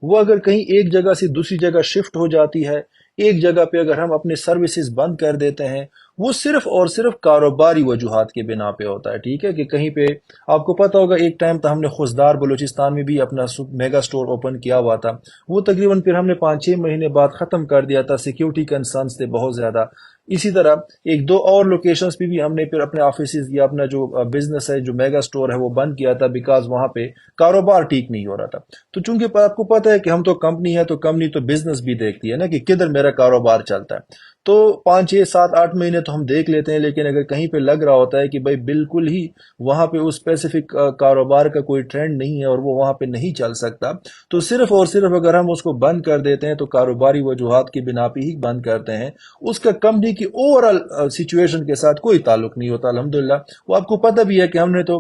وہ اگر کہیں ایک جگہ سے دوسری جگہ شفٹ ہو جاتی ہے، ایک جگہ پہ اگر ہم اپنے سروسز بند کر دیتے ہیں، وہ صرف اور صرف کاروباری وجوہات کے بنا پہ ہوتا ہے. ٹھیک ہے. کہ کہیں پہ آپ کو پتا ہوگا ایک ٹائم تھا ہم نے خوزدار بلوچستان میں بھی اپنا میگا سٹور اوپن کیا ہوا تھا، وہ تقریباً پھر ہم نے 5-6 مہینے بعد ختم کر دیا تھا. سیکیورٹی کنسرنس تھے بہت زیادہ. اسی طرح ایک دو اور لوکیشنز پہ بھی ہم نے پھر اپنے آفیسز یا اپنا جو بزنس ہے جو میگا سٹور ہے وہ بند کیا تھا، بیکاز وہاں پہ کاروبار ٹھیک نہیں ہو رہا تھا. تو چونکہ آپ کو پتہ ہے کہ ہم تو کمپنی ہے، تو کمپنی تو بزنس بھی دیکھتی ہے نا کہ کدھر میرا کاروبار چلتا ہے. تو 5-6-7-8 مہینے تو ہم دیکھ لیتے ہیں، لیکن اگر کہیں پہ لگ رہا ہوتا ہے کہ بھائی بالکل ہی وہاں پہ اس اسپیسیفک کاروبار کا کوئی ٹرینڈ نہیں ہے اور وہ وہاں پہ نہیں چل سکتا، تو صرف اور صرف اگر ہم اس کو بند کر دیتے ہیں تو کاروباری وجوہات کی بنا پہ ہی بند کرتے ہیں، اس کا کمپنی کی اوور آل سچویشن کے ساتھ کوئی تعلق نہیں ہوتا. الحمدللہ وہ آپ کو پتہ بھی ہے کہ ہم نے تو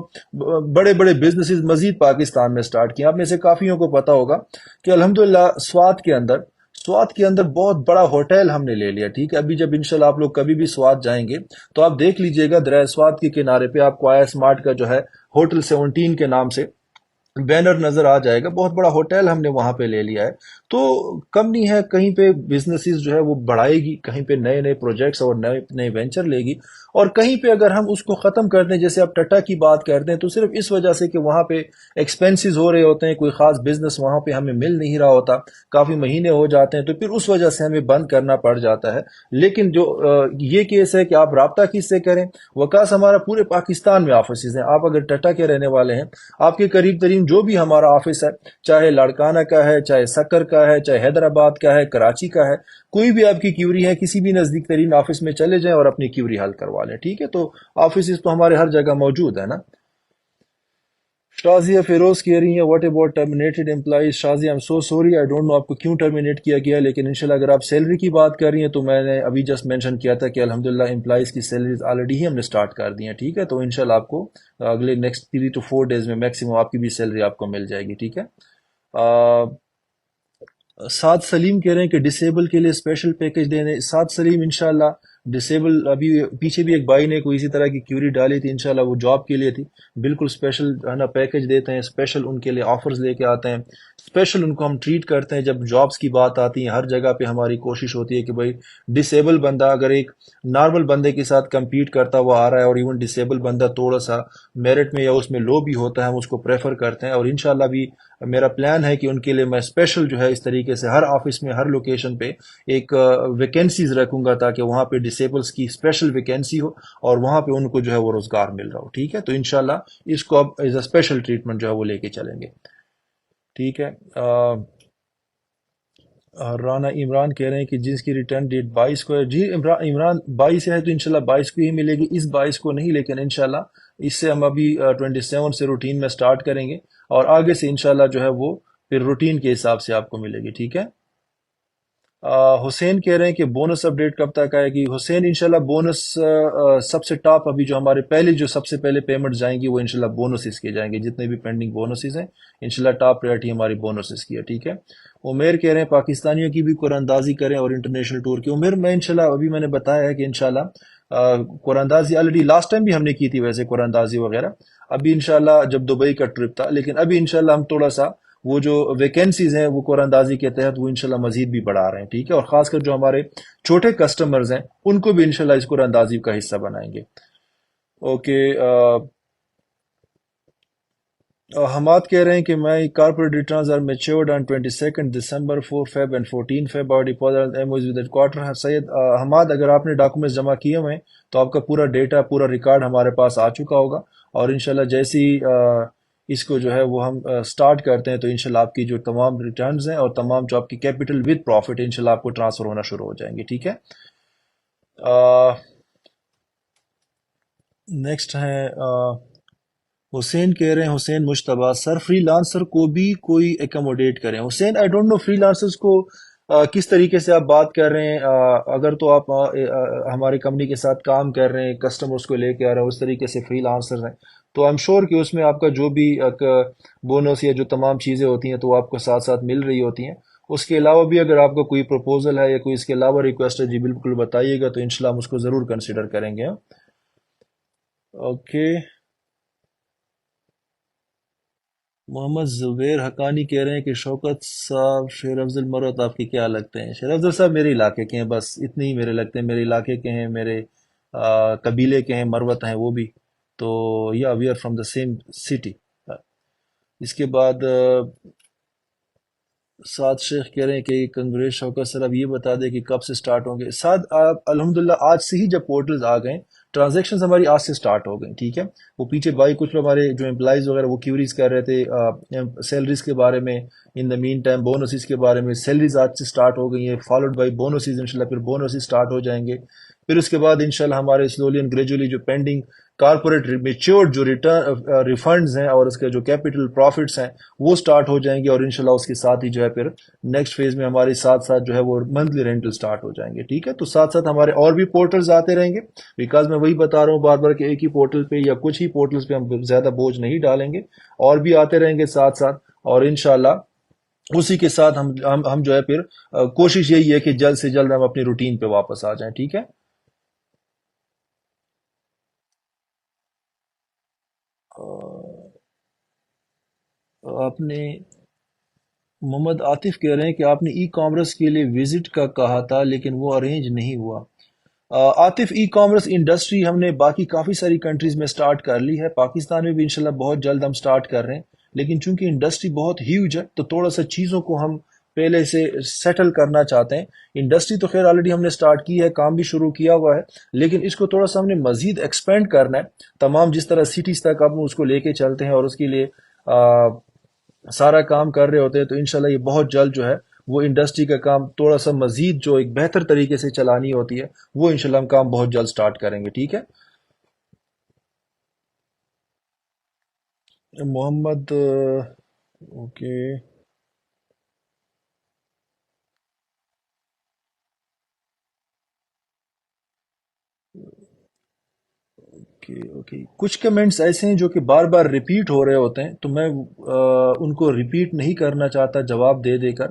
بڑے بڑے بزنسز مزید پاکستان میں سٹارٹ کیا. آپ میں سے کافیوں کو پتہ ہوگا کہ الحمدللہ سوات کے اندر بہت بڑا ہوٹل ہم نے لے لیا. ٹھیک ہے. ابھی جب انشاءاللہ آپ لوگ کبھی بھی سوات جائیں گے تو آپ دیکھ لیجئے گا دریا سوات کے کنارے پہ آپ کو آیا اسمارٹ کا جو ہے ہوٹل 17 کے نام سے بینر نظر آ جائے گا. بہت بڑا ہوٹل ہم نے وہاں پہ لے لیا ہے. تو کمپنی ہے کہیں پہ بزنسز جو ہے وہ بڑھائے گی، کہیں پہ نئے نئے پروجیکٹس اور نئے نئے وینچر لے گی، اور کہیں پہ اگر ہم اس کو ختم کر دیں، جیسے آپ ٹٹا کی بات کرتے ہیں، تو صرف اس وجہ سے کہ وہاں پہ ایکسپینسز ہو رہے ہوتے ہیں، کوئی خاص بزنس وہاں پہ ہمیں مل نہیں رہا ہوتا، کافی مہینے ہو جاتے ہیں، تو پھر اس وجہ سے ہمیں بند کرنا پڑ جاتا ہے. لیکن جو یہ کیس ہے کہ آپ رابطہ کس سے کریں؟ وکاس ہمارا پورے پاکستان میں آفیسز ہیں. آپ اگر ٹٹا کے رہنے والے ہیں، آپ کے قریب ترین جو بھی ہمارا آفس ہے، چاہے لاڑکانہ کا ہے، چاہے سکر کا ہے، چاہے حیدرآباد کا ہے، کراچی کا ہے، کوئی بھی آپ کی کیوری ہے، کسی بھی نزدیک ترین آفس میں چلے جائیں اور اپنی کیوری حل کروا لیں. ٹھیک ہے. تو آفیسز تو ہمارے ہر جگہ موجود ہے نا. شازیہ فیروز کہہ رہی ہیں what about terminated employees. Shazia I'm so sorry, I don't know آپ کو کیوں ٹرمینیٹ کیا گیا، لیکن انشاءاللہ اگر آپ سیلری کی بات کر رہی ہیں تو میں نے ابھی جسٹ مینشن کیا تھا کہ الحمدللہ امپلائیز کی سیلریز آلریڈی ہی ہم نے سٹارٹ کر دی ہیں. ٹھیک ہے. تو انشاءاللہ آپ کو اگلے نیکسٹ 3 to 4 ڈیز میں میکسیمم آپ کی بھی سیلری آپ کو مل جائے گی. ٹھیک ہے. سعد سلیم کہہ رہے ہیں کہ ڈسیبل کے لیے اسپیشل پیکج دینے. سعد سلیم انشاءاللہ ڈسیبل، ابھی پیچھے بھی ایک بھائی نے کوئی اسی طرح کی کیوری ڈالی تھی، انشاءاللہ وہ جاب کے لیے تھی. بالکل اسپیشل ہے نا پیکج دیتے ہیں، اسپیشل ان کے لیے آفرز لے کے آتے ہیں، اسپیشل ان کو ہم ٹریٹ کرتے ہیں. جب جابز کی بات آتی ہے ہر جگہ پہ ہماری کوشش ہوتی ہے کہ بھائی ڈسیبل بندہ اگر ایک نارمل بندے کے ساتھ کمپیٹ کرتا ہوا آ رہا ہے، اور ایون ڈسیبل بندہ تھوڑا سا میرٹ میں یا اس میں لو بھی ہوتا ہے، ہم اس کو پریفر کرتے ہیں. اور انشاءاللہ بھی میرا پلان ہے کہ ان کے لیے میں اسپیشل جو ہے اس طریقے سے ہر آفس میں ہر لوکیشن پہ ایک ویکینسیز رکھوں گا، تاکہ وہاں پہ ڈسیبلز کی اسپیشل ویکینسی ہو اور وہاں پہ ان کو جو ہے وہ روزگار مل رہا ہو. ٹھیک ہے. تو انشاءاللہ اس کو اب ایز اے اسپیشل ٹریٹمنٹ جو ہے وہ لے کے چلیں گے. ٹھیک ہے. رانا عمران کہہ رہے ہیں کہ جس کی ریٹرن ڈیٹ 22 کو ہے. جی عمران 22 ہے تو انشاءاللہ 22 کو ہی ملے گی، اس 22 کو نہیں، لیکن انشاءاللہ اس سے ہم ابھی 27 سے روٹین میں سٹارٹ کریں گے، اور آگے سے انشاءاللہ جو ہے وہ پھر روٹین کے حساب سے آپ کو ملے گی. ٹھیک ہے. حسین کہہ رہے ہیں کہ بونس اپڈیٹ کب تک آئے گی. حسین انشاءاللہ بونس سب سے ٹاپ ابھی جو ہمارے پہلے جو سب سے پہلے پیمنٹ جائیں گی وہ انشاءاللہ بونسز کے جائیں گے. جتنے بھی پینڈنگ بونسز ہیں انشاءاللہ ٹاپ پریورٹی ہماری بونسز کی ہے. ٹھیک ہے. عمیر کہہ رہے ہیں پاکستانیوں کی بھی قرآن اندازی کریں اور انٹرنیشنل ٹور کی. عمیر میں انشاءاللہ ابھی میں نے بتایا ہے کہ انشاءاللہ قرآن اندازی آلریڈی لاسٹ ٹائم بھی ہم نے کی تھی ویسے قرآن اندازی وغیرہ، ابھی انشاءاللہ جب دبئی کا ٹرپ تھا، لیکن ابھی انشاءاللہ ہم تھوڑا سا وہ جو ویکینسیز ہیں وہ قرآن اندازی کے تحت وہ انشاءاللہ مزید بھی بڑھا رہے ہیں. ٹھیک ہے. اور خاص کر جو ہمارے چھوٹے کسٹمرز ہیں ان کو بھی انشاءاللہ اس قرآن اندازی کا حصہ بنائیں گے. اوکے حماد کہہ رہے ہیں کہ my corporate returns are matured on 22 December 4 Feb and 14 Feb اور deposit em with quarter. Syed Hammad, اگر آپ نے ڈاکومنٹس جمع کیے ہوئے ہیں تو آپ کا پورا ڈیٹا، پورا ریکارڈ ہمارے پاس آ چکا ہوگا، اور انشاءاللہ جیسی اس کو جو ہے وہ ہم سٹارٹ کرتے ہیں تو انشاءاللہ آپ کی جو تمام ریٹرنز ہیں اور تمام جو آپ کی کیپٹل ود پروفٹ انشاءاللہ آپ کو ٹرانسفر ہونا شروع ہو جائیں گے. ٹھیک ہے. نیکسٹ ہیں حسین کہہ رہے ہیں، حسین مشتبہ سر فری لانسر کو بھی کوئی ایکوموڈیٹ کریں. Hussain I don't know freelancers کو کس طریقے سے آپ بات کر رہے ہیں. اگر تو آپ ہماری کمپنی کے ساتھ کام کر رہے ہیں، کسٹمرز کو لے کے آ رہے ہیں، اس طریقے سے فری لانسرز ہیں، تو ایم شور کہ اس میں آپ کا جو بھی بونس یا جو تمام چیزیں ہوتی ہیں تو وہ آپ کو ساتھ ساتھ مل رہی ہوتی ہیں. اس کے علاوہ بھی اگر آپ کا کوئی پروپوزل ہے یا کوئی اس کے علاوہ ریکویسٹ ہے، جی بالکل بتائیے گا، تو انشاءاللہ ہم اس کو ضرور کنسیڈر کریں گے. اوکے. محمد زبیر حقانی کہہ رہے ہیں کہ شوکت صاحب شیر افضل مروت آپ کے کیا لگتے ہیں؟ شیر افضل صاحب میرے علاقے کے ہیں، بس اتنے ہی میرے لگتے ہیں، میرے علاقے کے ہیں، میرے قبیلے کے ہیں، مروت ہیں وہ بھی. تو یا we are from the same city. اس کے بعد سعد شیخ کہہ رہے ہیں کہ کنگریس شوکت سر اب یہ بتا دیں کہ کب سے سٹارٹ ہوں گے. سعد آپ الحمدللہ آج سے ہی جب پورٹلز آ گئے، ٹرانزیکشنز ہماری آج سے سٹارٹ ہو گئی. ٹھیک ہے. وہ پیچھے بائی کچھ لوگ ہمارے جو امپلائیز وغیرہ وہ کیوریز کر رہے تھے سیلریز کے بارے میں، ان دا مین ٹائم بونسز کے بارے میں. سیلریز آج سے سٹارٹ ہو گئی ہیں، فالوڈ بائی بونسز. انشاءاللہ پھر بونسز سٹارٹ ہو جائیں گے. پھر اس کے بعد انشاءاللہ ہمارے سلولی اینڈ گریجولی جو پینڈنگ کارپوریٹ میچورڈ جو ریفنڈز ہیں اور اس کے جو کیپٹل پروفٹس ہیں وہ سٹارٹ ہو جائیں گے، اور انشاءاللہ اس کے ساتھ ہی جو ہے پھر نیکسٹ فیز میں ہمارے ساتھ ساتھ جو ہے وہ منتھلی رینٹل سٹارٹ ہو جائیں گے. ٹھیک ہے. تو ساتھ ساتھ ہمارے اور بھی پورٹلز آتے رہیں گے، بیکاز میں وہی بتا رہا ہوں بار بار کہ ایک ہی پورٹل پہ یا کچھ ہی پورٹلز پہ ہم زیادہ بوجھ نہیں ڈالیں گے، اور بھی آتے رہیں گے ساتھ ساتھ. اور انشاءاللہ اسی کے ساتھ ہم جو ہے پھر کوشش یہی ہے کہ جلد سے جلد ہم اپنی روٹین پہ واپس آ جائیں. ٹھیک ہے. آپ نے محمد عاطف کہہ رہے ہیں کہ آپ نے ای کامرس کے لیے وزٹ کا کہا تھا لیکن وہ ارینج نہیں ہوا. عاطف ای کامرس انڈسٹری ہم نے باقی کافی ساری کنٹریز میں سٹارٹ کر لی ہے، پاکستان میں بھی انشاءاللہ بہت جلد ہم سٹارٹ کر رہے ہیں، لیکن چونکہ انڈسٹری بہت ہیوج ہے تو تھوڑا سا چیزوں کو ہم پہلے سے سیٹل کرنا چاہتے ہیں. انڈسٹری تو خیر آلریڈی ہم نے سٹارٹ کی ہے، کام بھی شروع کیا ہوا ہے، لیکن اس کو تھوڑا سا ہم نے مزید ایکسپینڈ کرنا ہے. تمام جس طرح سٹیز تک ہم اس کو لے کے چلتے ہیں اور اس کے لیے سارا کام کر رہے ہوتے ہیں، تو انشاءاللہ یہ بہت جلد جو ہے وہ انڈسٹری کا کام تھوڑا سا مزید جو ایک بہتر طریقے سے چلانی ہوتی ہے وہ انشاءاللہ ہم کام بہت جلد سٹارٹ کریں گے. ٹھیک ہے. محمد اوکے اوکے. کچھ کمنٹس ایسے ہیں جو کہ بار بار ریپیٹ ہو رہے ہوتے ہیں، تو میں ان کو ریپیٹ نہیں کرنا چاہتا جواب دے دے کر،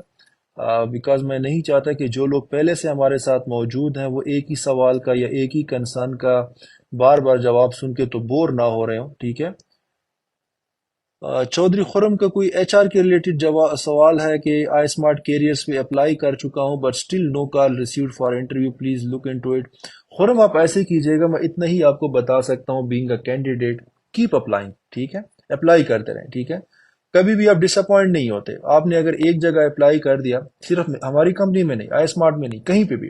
بیکاز میں نہیں چاہتا کہ جو لوگ پہلے سے ہمارے ساتھ موجود ہیں وہ ایک ہی سوال کا یا ایک ہی کنسرن کا بار بار جواب سن کے تو بور نہ ہو رہے ہوں. ٹھیک ہے. چودھری خرم کا کوئی ایچ آر کے ریلیٹڈ سوال ہے کہ آئی اسمارٹ کیریئرس پہ اپلائی کر چکا ہوں but still no call received for interview, please look into it. Khurram آپ ایسے کیجیے گا، میں اتنا ہی آپ کو بتا سکتا ہوں، being a candidate keep applying. ٹھیک ہے. اپلائی کرتے رہیں. ٹھیک ہے. کبھی بھی آپ ڈس اپوائنٹ نہیں ہوتے. آپ نے اگر ایک جگہ اپلائی کر دیا، صرف ہماری کمپنی میں نہیں، آئی اسمارٹ میں نہیں، کہیں پہ بھی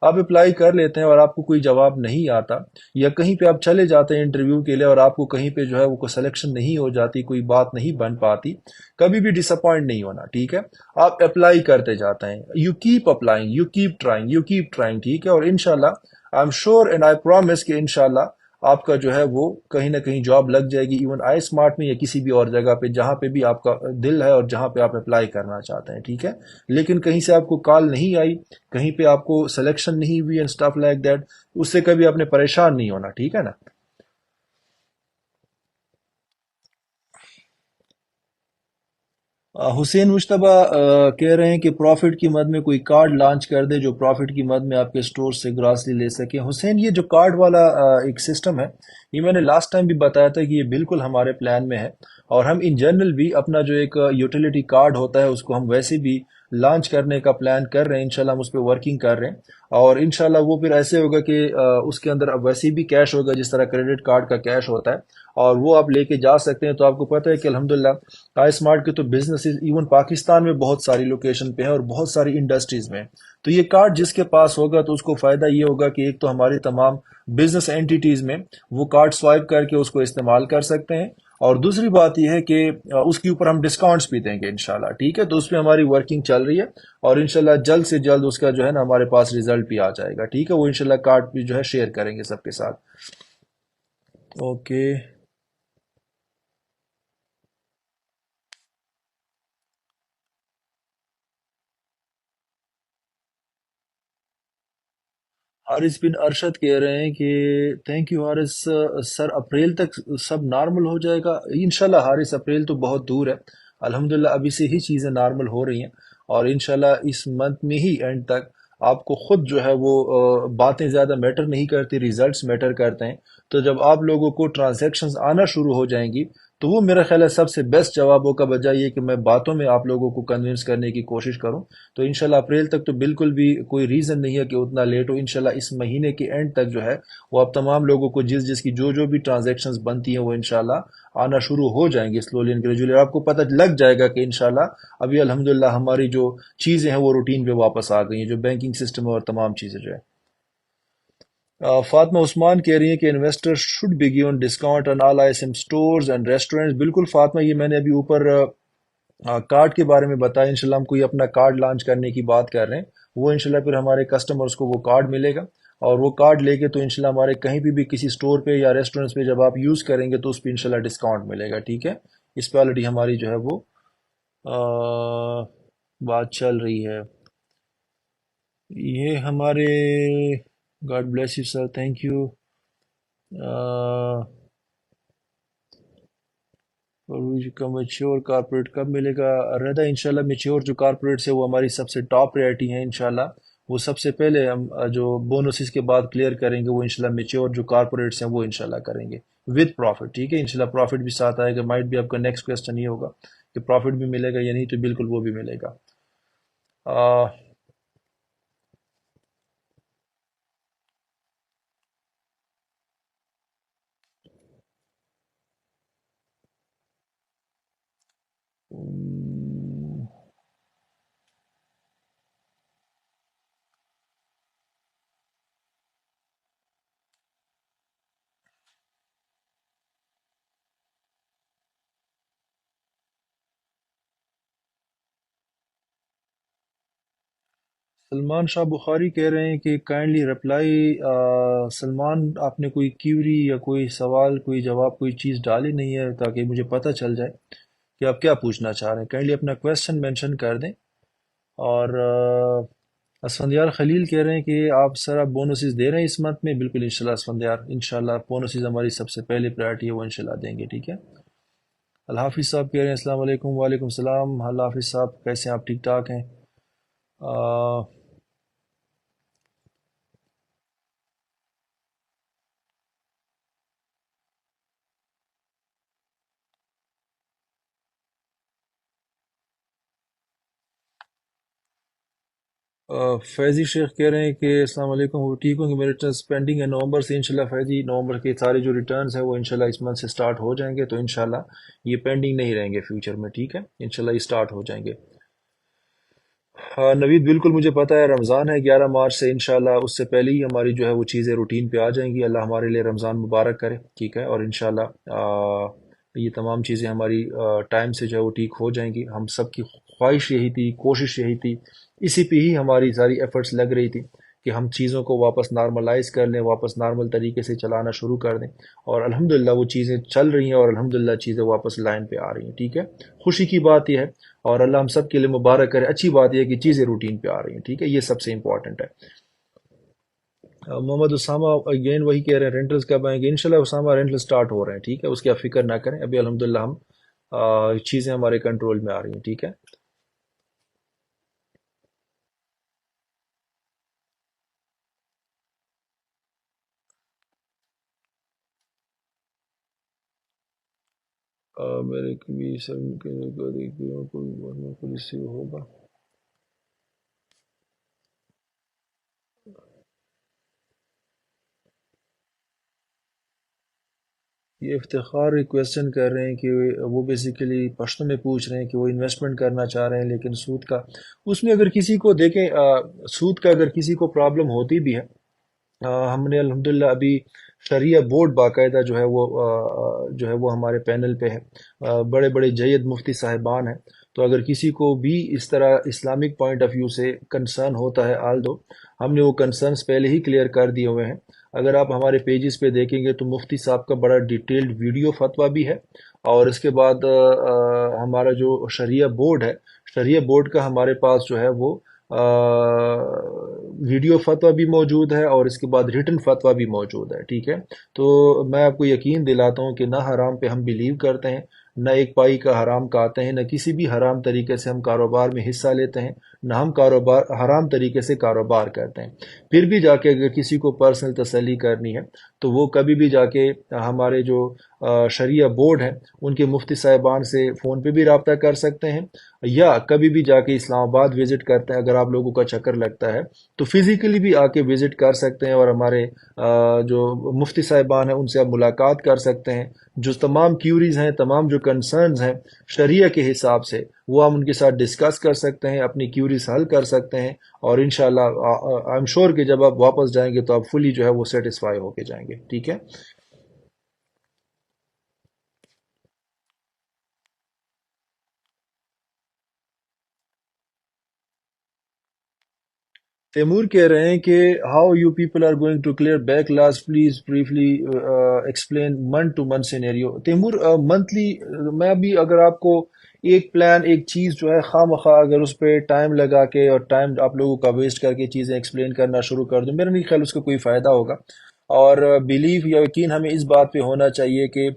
آپ اپلائی کر لیتے ہیں اور آپ کو کوئی جواب نہیں آتا، یا کہیں پہ آپ چلے جاتے ہیں انٹرویو کے لیے اور آپ کو کہیں پہ جو ہے وہ کوئی سلیکشن نہیں ہو جاتی، کوئی بات نہیں بن پاتی، کبھی بھی ڈس اپوائنٹ نہیں ہونا. ٹھیک ہے. آپ اپلائی کرتے جاتے ہیں، you keep applying, you keep trying, you keep trying. ٹھیک ہے. اور انشاءاللہ I am sure and I promise کہ انشاءاللہ آپ کا جو ہے وہ کہیں نہ کہیں جاب لگ جائے گی، ایون آئی اسمارٹ میں یا کسی بھی اور جگہ پہ جہاں پہ بھی آپ کا دل ہے اور جہاں پہ آپ اپلائی کرنا چاہتے ہیں. ٹھیک ہے. لیکن کہیں سے آپ کو کال نہیں آئی، کہیں پہ آپ کو سلیکشن نہیں ہوئی اینڈ اسٹف لائک دیٹ، اس سے کبھی آپ نے پریشان نہیں ہونا. ٹھیک ہے نا. حسین مشتبہ کہہ رہے ہیں کہ پروفٹ کی مد میں کوئی کارڈ لانچ کر دے جو پروفٹ کی مد میں آپ کے سٹور سے گراسری لے سکیں. حسین یہ جو کارڈ والا ایک سسٹم ہے، یہ میں نے لاسٹ ٹائم بھی بتایا تھا کہ یہ بالکل ہمارے پلان میں ہے، اور ہم ان جنرل بھی اپنا جو ایک یوٹیلیٹی کارڈ ہوتا ہے اس کو ہم ویسے بھی لانچ کرنے کا پلان کر رہے ہیں، انشاءاللہ ہم اس پہ ورکنگ کر رہے ہیں، اور انشاءاللہ وہ پھر ایسے ہوگا کہ اس کے اندر اب ویسے بھی کیش ہوگا جس طرح کریڈٹ کارڈ کا کیش ہوتا ہے، اور وہ آپ لے کے جا سکتے ہیں۔ تو آپ کو پتہ ہے کہ الحمدللہ آئی اسمارٹ کے تو بزنسز ایون پاکستان میں بہت ساری لوکیشن پہ ہیں اور بہت ساری انڈسٹریز میں، تو یہ کارڈ جس کے پاس ہوگا تو اس کو فائدہ یہ ہوگا کہ ایک تو ہماری تمام بزنس اینٹیٹیز میں وہ کارڈ سوائپ کر کے اس کو استعمال کر سکتے ہیں، اور دوسری بات یہ ہے کہ اس کے اوپر ہم ڈسکاؤنٹس بھی دیں گے انشاءاللہ، ٹھیک ہے؟ تو اس پہ ہماری ورکنگ چل رہی ہے، اور انشاءاللہ جلد سے جلد اس کا جو ہے نا ہمارے پاس ریزلٹ بھی آ جائے گا، ٹھیک ہے؟ وہ انشاءاللہ کارڈ بھی جو ہے شیئر کریں گے سب کے ساتھ۔ اوکے۔ حارث بن ارشد کہہ رہے ہیں کہ thank you Haris sir, April تک سب نارمل ہو جائے گا انشاءاللہ؟ حارث اپریل تو بہت دور ہے، الحمدللہ ابھی سے ہی چیزیں نارمل ہو رہی ہیں، اور انشاءاللہ اس منتھ میں ہی اینڈ تک آپ کو خود جو ہے وہ باتیں زیادہ میٹر نہیں کرتی، ریزلٹس میٹر کرتے ہیں۔ تو جب آپ لوگوں کو ٹرانزیکشنز آنا شروع ہو جائیں گی تو وہ میرا خیال ہے سب سے بیسٹ جوابوں کا بجائے یہ کہ میں باتوں میں آپ لوگوں کو کنونس کرنے کی کوشش کروں، تو انشاءاللہ اپریل تک تو بالکل بھی کوئی ریزن نہیں ہے کہ اتنا لیٹ ہو، انشاءاللہ اس مہینے کے اینڈ تک جو ہے وہ آپ تمام لوگوں کو جس جس کی جو بھی ٹرانزیکشنز بنتی ہیں وہ انشاءاللہ آنا شروع ہو جائیں گے سلولی اینڈ گریجولی، آپ کو پتہ لگ جائے گا کہ انشاءاللہ ابھی الحمدللہ ہماری جو چیزیں ہیں وہ روٹین پہ واپس آ گئی ہیں، جو بینکنگ سسٹم ہے اور تمام چیزیں جو ہے۔ فاطمہ عثمان کہہ رہی ہیں کہ investor should be given discount on all I S M stores and restaurants. بالکل فاطمہ، یہ میں نے ابھی اوپر کارڈ کے بارے میں بتایا، انشاءاللہ ہم کوئی اپنا کارڈ لانچ کرنے کی بات کر رہے ہیں، وہ انشاءاللہ پھر ہمارے کسٹمرز کو وہ کارڈ ملے گا، اور وہ کارڈ لے کے تو انشاءاللہ ہمارے کہیں بھی کسی سٹور پہ یا ریسٹورنٹس پہ جب آپ یوز کریں گے تو اس پہ انشاءاللہ ڈسکاؤنٹ ملے گا، ٹھیک ہے؟ اس پہ آلریڈی ہماری جو ہے وہ آ، بات چل رہی ہے۔ یہ ہمارے God bless you sir, thank you. کا میچور کارپوریٹ کب ملے گا رضا؟ انشاءاللہ میچور جو کارپوریٹس ہے وہ ہماری سب سے ٹاپ پریورٹی ہے انشاءاللہ، وہ سب سے پہلے ہم جو بونسز کے بعد کلیئر کریں گے وہ انشاءاللہ میچور جو کارپوریٹس ہیں وہ انشاءاللہ کریں گے ود پروفٹ، ٹھیک ہے؟ انشاءاللہ پروفٹ بھی ساتھ آئے گا، مائٹ بھی آپ کا نیکسٹ کویسچن یہ ہوگا کہ پروفٹ بھی ملے گا یا نہیں، تو بالکل وہ بھی ملے گا۔ سلمان شاہ بخاری کہہ رہے ہیں کہ کائنڈلی رپلائی سلمان، آپ نے کوئی کیوری یا کوئی سوال، کوئی جواب، کوئی چیز ڈالی نہیں ہے تاکہ مجھے پتہ چل جائے کہ آپ کیا پوچھنا چاہ رہے ہیں، کائنڈلی اپنا کویسچن مینشن کر دیں۔ اور اسفندیار خلیل کہہ رہے ہیں کہ آپ سر آپ بونسز دے رہے ہیں اس منتھ میں؟ بالکل انشاءاللہ اسفندیار، انشاءاللہ بونسز ہماری سب سے پہلی پرائرٹی ہے، وہ انشاءاللہ دیں گے، ٹھیک ہے؟ الحافظ صاحب کہہ رہے ہیں السلام علیکم۔ وعلیکم السلام الحافظ صاحب، کیسے ہیں آپ؟ ٹھیک ٹھاک ہیں؟ فیضی شیخ کہہ رہے ہیں کہ السلام علیکم، وہ ٹھیک ہوں گے، میرے ریٹرنس پینڈنگ ہے نومبر سے، انشاءاللہ فیضی نومبر کے سارے جو ریٹرنز ہیں وہ انشاءاللہ اس منتھ سے سٹارٹ ہو جائیں گے، تو انشاءاللہ یہ پینڈنگ نہیں رہیں گے فیوچر میں، ٹھیک ہے؟ انشاءاللہ یہ سٹارٹ ہو جائیں گے۔ ہاں نوید، بالکل مجھے پتہ ہے رمضان ہے 11 مارچ سے، انشاءاللہ اس سے پہلے ہی ہماری جو ہے وہ چیزیں روٹین پہ آ جائیں گی، اللہ ہمارے لیے رمضان مبارک کرے، ٹھیک ہے؟ اور انشاءاللہ یہ تمام چیزیں ہماری ٹائم سے جو ہے وہ ٹھیک ہو جائیں گی، ہم سب کی خواہش یہی تھی، کوشش یہی تھی، اسی پہ ہی ہماری ساری ایفرٹس لگ رہی تھی کہ ہم چیزوں کو واپس نارملائز کر لیں، واپس نارمل طریقے سے چلانا شروع کر دیں، اور الحمدللہ وہ چیزیں چل رہی ہیں، اور الحمدللہ چیزیں واپس لائن پہ آ رہی ہیں، ٹھیک ہے؟ خوشی کی بات یہ ہے، اور اللہ ہم سب کے لیے مبارک کرے، اچھی بات یہ ہے کہ چیزیں روٹین پہ آ رہی ہیں، ٹھیک ہے؟ یہ سب سے امپورٹنٹ ہے۔ محمد اسامہ اگین وہی کہہ رہے ہیں رینٹلز کب آئیں گے؟ انشاءاللہ اسامہ رینٹل سٹارٹ ہو رہے ہیں، ٹھیک ہے؟ اس کی آپ فکر نہ کریں، ابھی الحمدللہ ہم چیزیں ہمارے کنٹرول میں آ رہی ہیں، ٹھیک ہے؟ میرے کبھی سر کوئی ریسیو ہوگا؟ یہ افتخار ایک کویسچن کر رہے ہیں کہ وہ بیسیکلی پشتوں میں پوچھ رہے ہیں کہ وہ انویسٹمنٹ کرنا چاہ رہے ہیں لیکن سود کا، اس میں اگر کسی کو دیکھیں سود کا اگر کسی کو پرابلم ہوتی بھی ہے، ہم نے الحمدللہ ابھی شریعہ بورڈ باقاعدہ جو ہے وہ جو ہے وہ ہمارے پینل پہ ہے، بڑے بڑے جید مفتی صاحبان ہیں، تو اگر کسی کو بھی اس طرح اسلامک پوائنٹ آف ویو سے کنسرن ہوتا ہے، آل دو ہم نے وہ کنسرنس پہلے ہی کلیئر کر دیے ہوئے ہیں۔ اگر آپ ہمارے پیجز پہ دیکھیں گے تو مفتی صاحب کا بڑا ڈیٹیلڈ ویڈیو فتویٰ بھی ہے، اور اس کے بعد ہمارا جو شریعہ بورڈ ہے، شریعہ بورڈ کا ہمارے پاس جو ہے وہ ویڈیو فتویٰ بھی موجود ہے، اور اس کے بعد ریٹن فتویٰ بھی موجود ہے، ٹھیک ہے؟ تو میں آپ کو یقین دلاتا ہوں کہ نہ حرام پہ ہم بلیو کرتے ہیں، نہ ایک پائی کا حرام کھاتے ہیں، نہ کسی بھی حرام طریقے سے ہم کاروبار میں حصہ لیتے ہیں، نہ ہم کاروبار حرام طریقے سے کاروبار کرتے ہیں۔ پھر بھی جا کے اگر کسی کو پرسنل تسلی کرنی ہے تو وہ کبھی بھی جا کے ہمارے جو شریعہ بورڈ ہیں ان کے مفتی صاحبان سے فون پہ بھی رابطہ کر سکتے ہیں، یا کبھی بھی جا کے اسلام آباد وزٹ کرتے ہیں، اگر آپ لوگوں کا چکر لگتا ہے تو فزیکلی بھی آ کے وزٹ کر سکتے ہیں، اور ہمارے جو مفتی صاحبان ہیں ان سے آپ ملاقات کر سکتے ہیں، جو تمام کیوریز ہیں، تمام جو کنسرنز ہیں شریعہ کے حساب سے، وہ ہم ان کے ساتھ ڈسکس کر سکتے ہیں، اپنی کیوریز حل کر سکتے ہیں، اور انشاءاللہ آئی ایم شور کہ جب آپ واپس جائیں گے تو آپ فلی جو ہے وہ سیٹسفائی ہو کے جائیں گے، ٹھیک ہے؟ تیمور کہہ رہے ہیں کہ how you people are going to clear back loss, please briefly explain month to month scenario. Taimur monthly, میں بھی اگر آپ کو ایک پلان ایک چیز جو ہے خواہ مخواہ اگر اس پہ ٹائم لگا کے اور ٹائم آپ لوگوں کا ویسٹ کر کے چیزیں ایکسپلین کرنا شروع کر دوں، میرا نہیں خیال اس کا کوئی فائدہ ہوگا۔ اور بلیو یا یقین ہمیں اس بات پہ ہونا چاہیے کہ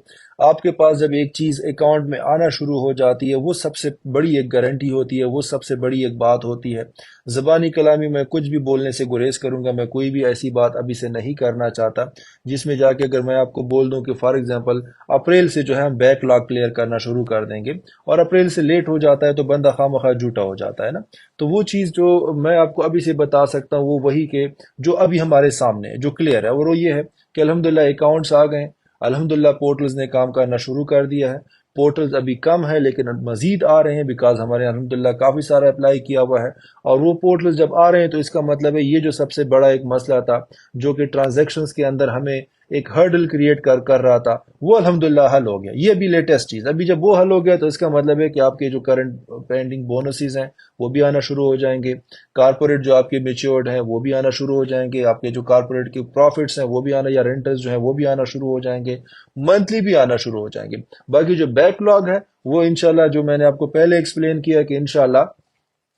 آپ کے پاس جب ایک چیز اکاؤنٹ میں آنا شروع ہو جاتی ہے وہ سب سے بڑی ایک گارنٹی ہوتی ہے، وہ سب سے بڑی ایک بات ہوتی ہے۔ زبانی کلامی میں کچھ بھی بولنے سے گریز کروں گا، میں کوئی بھی ایسی بات ابھی سے نہیں کرنا چاہتا جس میں جا کے اگر میں آپ کو بول دوں کہ فار ایگزامپل اپریل سے جو ہے ہم بیک لاگ کلیئر کرنا شروع کر دیں گے، اور اپریل سے لیٹ ہو جاتا ہے تو بندہ خواہ مخواہ جھوٹا ہو جاتا ہے نا۔ تو وہ چیز جو میں آپ کو ابھی سے بتا سکتا ہوں وہ وہی کہ جو ابھی ہمارے سامنے ہے، جو کلیئر ہے، اور وہ یہ ہے کہ الحمدللہ اکاؤنٹس آ گئے، الحمدللہ پورٹلز نے کام کرنا شروع کر دیا ہے۔ پورٹلز ابھی کم ہے لیکن مزید آ رہے ہیں، بیکاز ہمارے الحمدللہ کافی سارا اپلائی کیا ہوا ہے، اور وہ پورٹلز جب آ رہے ہیں تو اس کا مطلب ہے یہ جو سب سے بڑا ایک مسئلہ تھا جو کہ ٹرانزیکشنز کے اندر ہمیں ایک ہرڈل کریٹ کر رہا تھا، وہ الحمدللہ حل ہو گیا۔ یہ بھی لیٹسٹ چیز، ابھی جب وہ حل ہو گیا تو اس کا مطلب ہے کہ آپ کے جو کرنٹ پینڈنگ بونسز ہیں وہ بھی آنا شروع ہو جائیں گے، کارپوریٹ جو آپ کے میچورڈ ہیں وہ بھی آنا شروع ہو جائیں گے، آپ کے جو کارپوریٹ کے پروفٹس ہیں وہ بھی آنا، یا رینٹرز جو ہیں وہ بھی آنا شروع ہو جائیں گے، منتھلی بھی آنا شروع ہو جائیں گے۔ باقی جو بیک لاگ ہے وہ انشاءاللہ جو میں نے آپ کو پہلے ایکسپلین کیا کہ انشاءاللہ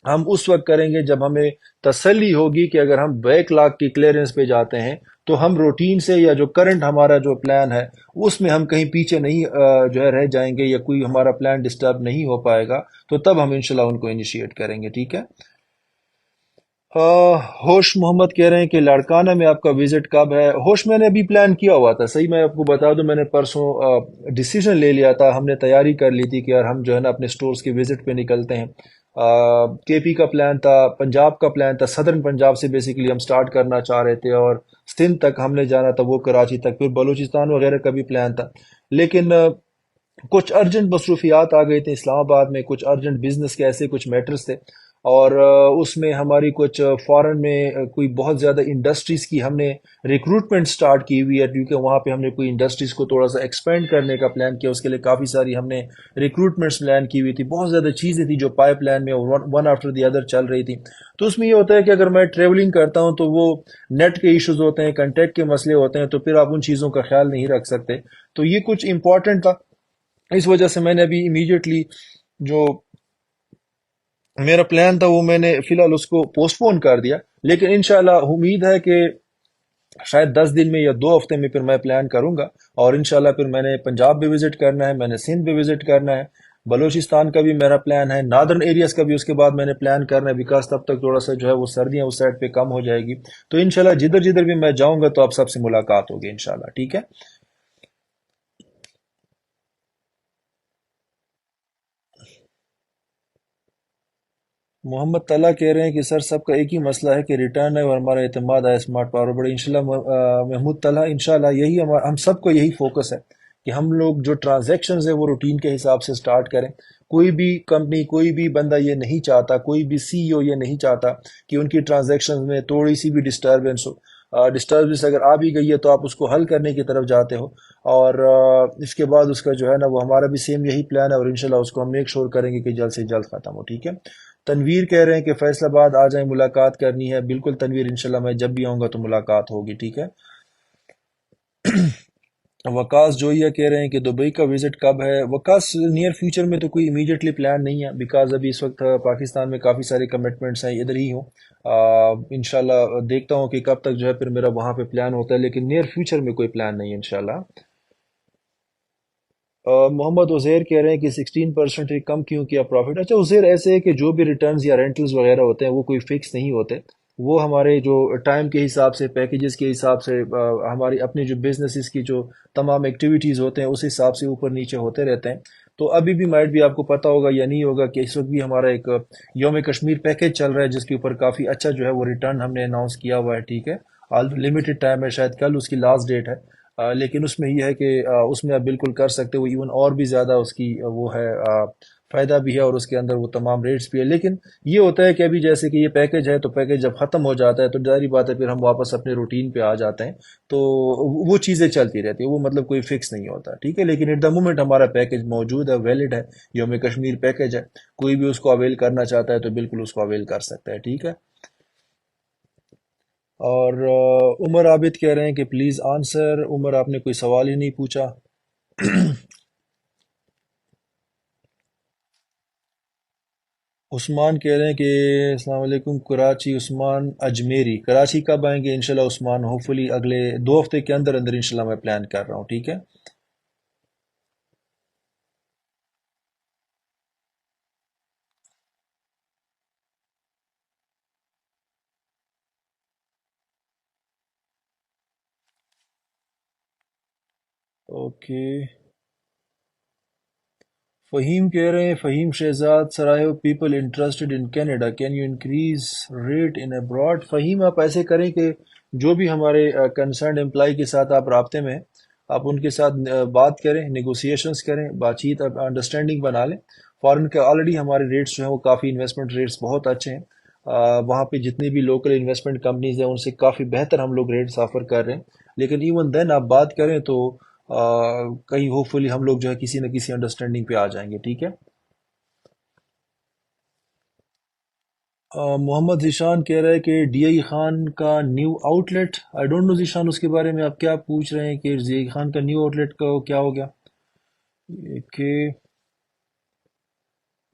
ہم اس وقت کریں گے جب ہمیں تسلی ہوگی کہ اگر ہم بیک لاگ کی کلیئرنس پہ جاتے ہیں تو ہم روٹین سے یا جو کرنٹ ہمارا جو پلان ہے اس میں ہم کہیں پیچھے نہیں جو ہے رہ جائیں گے، یا کوئی ہمارا پلان ڈسٹرب نہیں ہو پائے گا، تو تب ہم انشاءاللہ ان کو انیشیٹ کریں گے، ٹھیک ہے؟ ہوش محمد کہہ رہے ہیں کہ لاڑکانہ میں آپ کا وزٹ کب ہے؟ ہوش میں نے ابھی پلان کیا ہوا تھا، صحیح میں آپ کو بتا دوں، میں نے پرسوں ڈیسیژن لے لیا تھا، ہم نے تیاری کر لی تھی کہ یار ہم جو ہے نا اپنے سٹورز کے وزٹ پہ نکلتے ہیں۔ کے پی کا پلان تھا، پنجاب کا پلان تھا، صدرن پنجاب سے بیسیکلی ہم سٹارٹ کرنا چاہ رہے تھے، اور سندھ تک ہم نے جانا تھا، وہ کراچی تک، پھر بلوچستان وغیرہ کا بھی پلان تھا، لیکن کچھ ارجنٹ مصروفیات آ گئے تھے اسلام آباد میں، کچھ ارجنٹ بزنس کے ایسے کچھ میٹرز تھے، اور اس میں ہماری کچھ فارن میں کوئی بہت زیادہ انڈسٹریز کی ہم نے ریکروٹمنٹ سٹارٹ کی ہوئی ہے، کیونکہ وہاں پہ ہم نے کوئی انڈسٹریز کو تھوڑا سا ایکسپینڈ کرنے کا پلان کیا، اس کے لیے کافی ساری ہم نے ریکروٹمنٹس پلان کی ہوئی تھی، بہت زیادہ چیزیں تھیں جو پائپ لائن میں ون آفٹر دی ادر چل رہی تھی۔ تو اس میں یہ ہوتا ہے کہ اگر میں ٹریولنگ کرتا ہوں تو وہ نیٹ کے ایشوز ہوتے ہیں، کنٹیکٹ کے مسئلے ہوتے ہیں، تو پھر آپ ان چیزوں کا خیال نہیں رکھ سکتے، تو یہ کچھ امپورٹنٹ تھا، اس وجہ سے میں نے ابھی امیڈیٹلی جو میرا پلان تھا وہ میں نے فی الحال اس کو پوسٹ پون کر دیا، لیکن انشاءاللہ امید ہے کہ شاید 10 دن میں یا 2 ہفتے میں پھر میں پلان کروں گا، اور انشاءاللہ پھر میں نے پنجاب بھی وزٹ کرنا ہے، میں نے سندھ بھی وزٹ کرنا ہے، بلوچستان کا بھی میرا پلان ہے، نادرن ایریاز کا بھی اس کے بعد میں نے پلان کرنا ہے، بیکاز تب تک تھوڑا سا جو ہے وہ سردیاں اس سائڈ پہ کم ہو جائے گی، تو انشاءاللہ جدھر جدھر بھی میں جاؤں گا تو آپ سب سے ملاقات ہوگی انشاءاللہ، ٹھیک ہے؟ محمد طلحہ کہہ رہے ہیں کہ سر سب کا ایک ہی مسئلہ ہے کہ ریٹرن ہے اور ہمارا اعتماد ہے اسمارٹ پاور، بڑے انشاءاللہ محمود طلحہ، انشاءاللہ یہی ہم سب کو یہی فوکس ہے کہ ہم لوگ جو ٹرانزیکشنز ہیں وہ روٹین کے حساب سے سٹارٹ کریں. کوئی بھی کمپنی، کوئی بھی بندہ یہ نہیں چاہتا، کوئی بھی سی ای او یہ نہیں چاہتا کہ ان کی ٹرانزیکشنز میں تھوڑی سی بھی ڈسٹربنس ہو. ڈسٹربنس اگر آ بھی گئی ہے تو آپ اس کو حل کرنے کی طرف جاتے ہو، اور اس کے بعد اس کا جو ہے نا وہ ہمارا بھی سیم یہی پلان ہے، اور انشاءاللہ اس کو ہم میک شور کریں گے کہ جلد سے جلد ختم ہو. ٹھیک ہے. تنویر کہہ رہے ہیں کہ فیصل آباد آ جائیں، ملاقات کرنی ہے. بالکل تنویر، انشاءاللہ میں جب بھی آؤں گا تو ملاقات ہوگی. ٹھیک ہے. وکاس جویا کہہ رہے ہیں کہ دبئی کا وزٹ کب ہے؟ وکاس نیئر فیوچر میں تو کوئی امیڈیٹلی پلان نہیں ہے، بیکاز ابھی اس وقت پاکستان میں کافی سارے کمٹمنٹس ہیں، ادھر ہی ہوں. انشاءاللہ دیکھتا ہوں کہ کب تک جو ہے پھر میرا وہاں پہ پلان ہوتا ہے، لیکن نیئر فیوچر میں کوئی پلان نہیں ہے انشاءاللہ. محمد عزیر کہہ رہے ہیں کہ 16% کم کیوں کیا پروفٹ؟ اچھا عزیر، ایسے ہے کہ جو بھی ریٹرنز یا رینٹلز وغیرہ ہوتے ہیں وہ کوئی فکس نہیں ہوتے، وہ ہمارے جو ٹائم کے حساب سے، پیکیجز کے حساب سے، ہماری اپنی جو بزنسز کی جو تمام ایکٹیویٹیز ہوتے ہیں اس حساب سے اوپر نیچے ہوتے رہتے ہیں. تو ابھی بھی مائٹ بھی آپ کو پتہ ہوگا یا نہیں ہوگا کہ اس وقت بھی ہمارا ایک یوم کشمیر پیکیج چل رہا ہے، جس کے اوپر کافی اچھا جو ہے وہ ریٹرن ہم نے اناؤنس کیا ہوا ہے. ٹھیک ہے. لمیٹڈ ٹائم ہے، شاید کل اس کی لاسٹ ڈیٹ ہے. لیکن اس میں یہ ہے کہ اس میں آپ بالکل کر سکتے ہو، ایون اور بھی زیادہ اس کی وہ ہے، فائدہ بھی ہے، اور اس کے اندر وہ تمام ریٹس بھی ہے. لیکن یہ ہوتا ہے کہ ابھی جیسے کہ یہ پیکج ہے، تو پیکج جب ختم ہو جاتا ہے تو ظاہری بات ہے پھر ہم واپس اپنے روٹین پہ آ جاتے ہیں. تو وہ چیزیں چلتی رہتی ہیں، وہ مطلب کوئی فکس نہیں ہوتا. ٹھیک ہے. لیکن ایٹ دا مومنٹ ہمارا پیکج موجود ہے، ویلڈ ہے، یوم کشمیر پیکج ہے. کوئی بھی اس کو اویل کرنا چاہتا ہے تو بالکل اس کو اویل کر سکتا ہے. ٹھیک ہے. اور عمر عابد کہہ رہے ہیں کہ پلیز آنسر. عمر، آپ نے کوئی سوال ہی نہیں پوچھا. عثمان کہہ رہے ہیں کہ السلام علیکم کراچی. عثمان اجمیری، کراچی کب آئیں گے انشاءاللہ عثمان؟ ہوپ فلی اگلے 2 ہفتے کے اندر اندر انشاءاللہ میں پلان کر رہا ہوں. ٹھیک ہے. اوکے. فہیم کہہ رہے ہیں، Faheem Shahzad Sarai, people interested in Canada, can you increase rate in abroad? Faheem, آپ ایسے کریں کہ جو بھی ہمارے کنسرنڈ امپلائی کے ساتھ آپ رابطے میں ہیں، آپ ان کے ساتھ بات کریں، نیگوسیشنز کریں، بات چیت، انڈرسٹینڈنگ بنا لیں. فارن کے آلریڈی ہمارے ریٹس جو ہیں وہ کافی، انویسٹمنٹ ریٹس بہت اچھے ہیں. وہاں پہ جتنی بھی لوکل انویسٹمنٹ کمپنیز ہیں ان سے کافی بہتر ہم لوگ ریٹس آفر کر رہے ہیں. لیکن ایون دین آپ بات کریں تو کہیں ہوپ فلی ہم لوگ جو ہے کسی نہ کسی انڈرسٹینڈنگ پہ آ جائیں گے. ٹھیک ہے. محمد ذیشان کہہ رہا ہے کہ ڈی آئی خان کا new outlet. I don't know Zeeshan, اس کے بارے میں آپ کیا پوچھ رہے ہیں کہ ڈی آئی خان کا نیو آؤٹ لیٹ کا کیا ہو گیا؟ کہ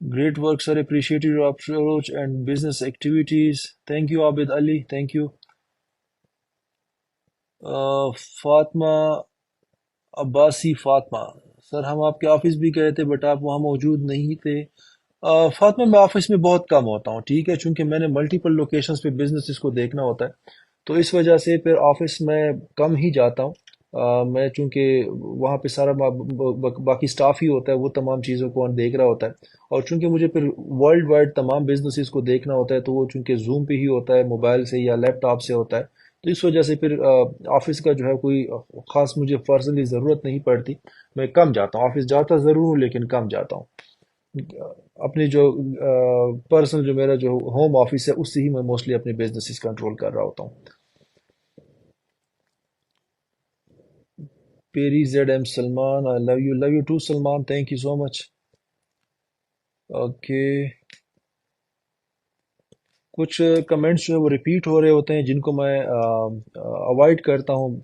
great work sir, appreciate your approach and business activities. Thank you Abid Ali, thank you. Fatima Abbasi, Fatima sir, ہم آپ کے آفس بھی گئے تھے بٹ آپ وہاں موجود نہیں تھے. فاطمہ، میں آفس میں بہت کم ہوتا ہوں. ٹھیک ہے. چونکہ میں نے ملٹیپل لوکیشنز پہ بزنس کو دیکھنا ہوتا ہے، تو اس وجہ سے پھر آفس میں کم ہی جاتا ہوں. میں چونکہ وہاں پہ سارا باقی سٹاف ہی ہوتا ہے، وہ تمام چیزوں کو دیکھ رہا ہوتا ہے. اور چونکہ مجھے پھر ورلڈ وائڈ تمام بزنسز کو دیکھنا ہوتا ہے، تو وہ چونکہ زوم پہ ہی ہوتا ہے، موبائل سے یا لیپ ٹاپ سے ہوتا ہے. تو اس وجہ سے پھر آفس کا جو ہے کوئی خاص مجھے پرسنلی ضرورت نہیں پڑتی. میں کم جاتا ہوں، آفس جاتا ضرور ہوں لیکن کم جاتا ہوں. اپنی جو پرسنل جو میرا جو ہوم آفس ہے اس سے ہی میں موسٹلی اپنے بزنسز کنٹرول کر رہا ہوتا ہوں. پیری Z M Salman, I love you, love you too Salman, thank you so much. Okay. کچھ کمنٹس جو ہے وہ ریپیٹ ہو رہے ہوتے ہیں جن کو میں اوائڈ کرتا ہوں،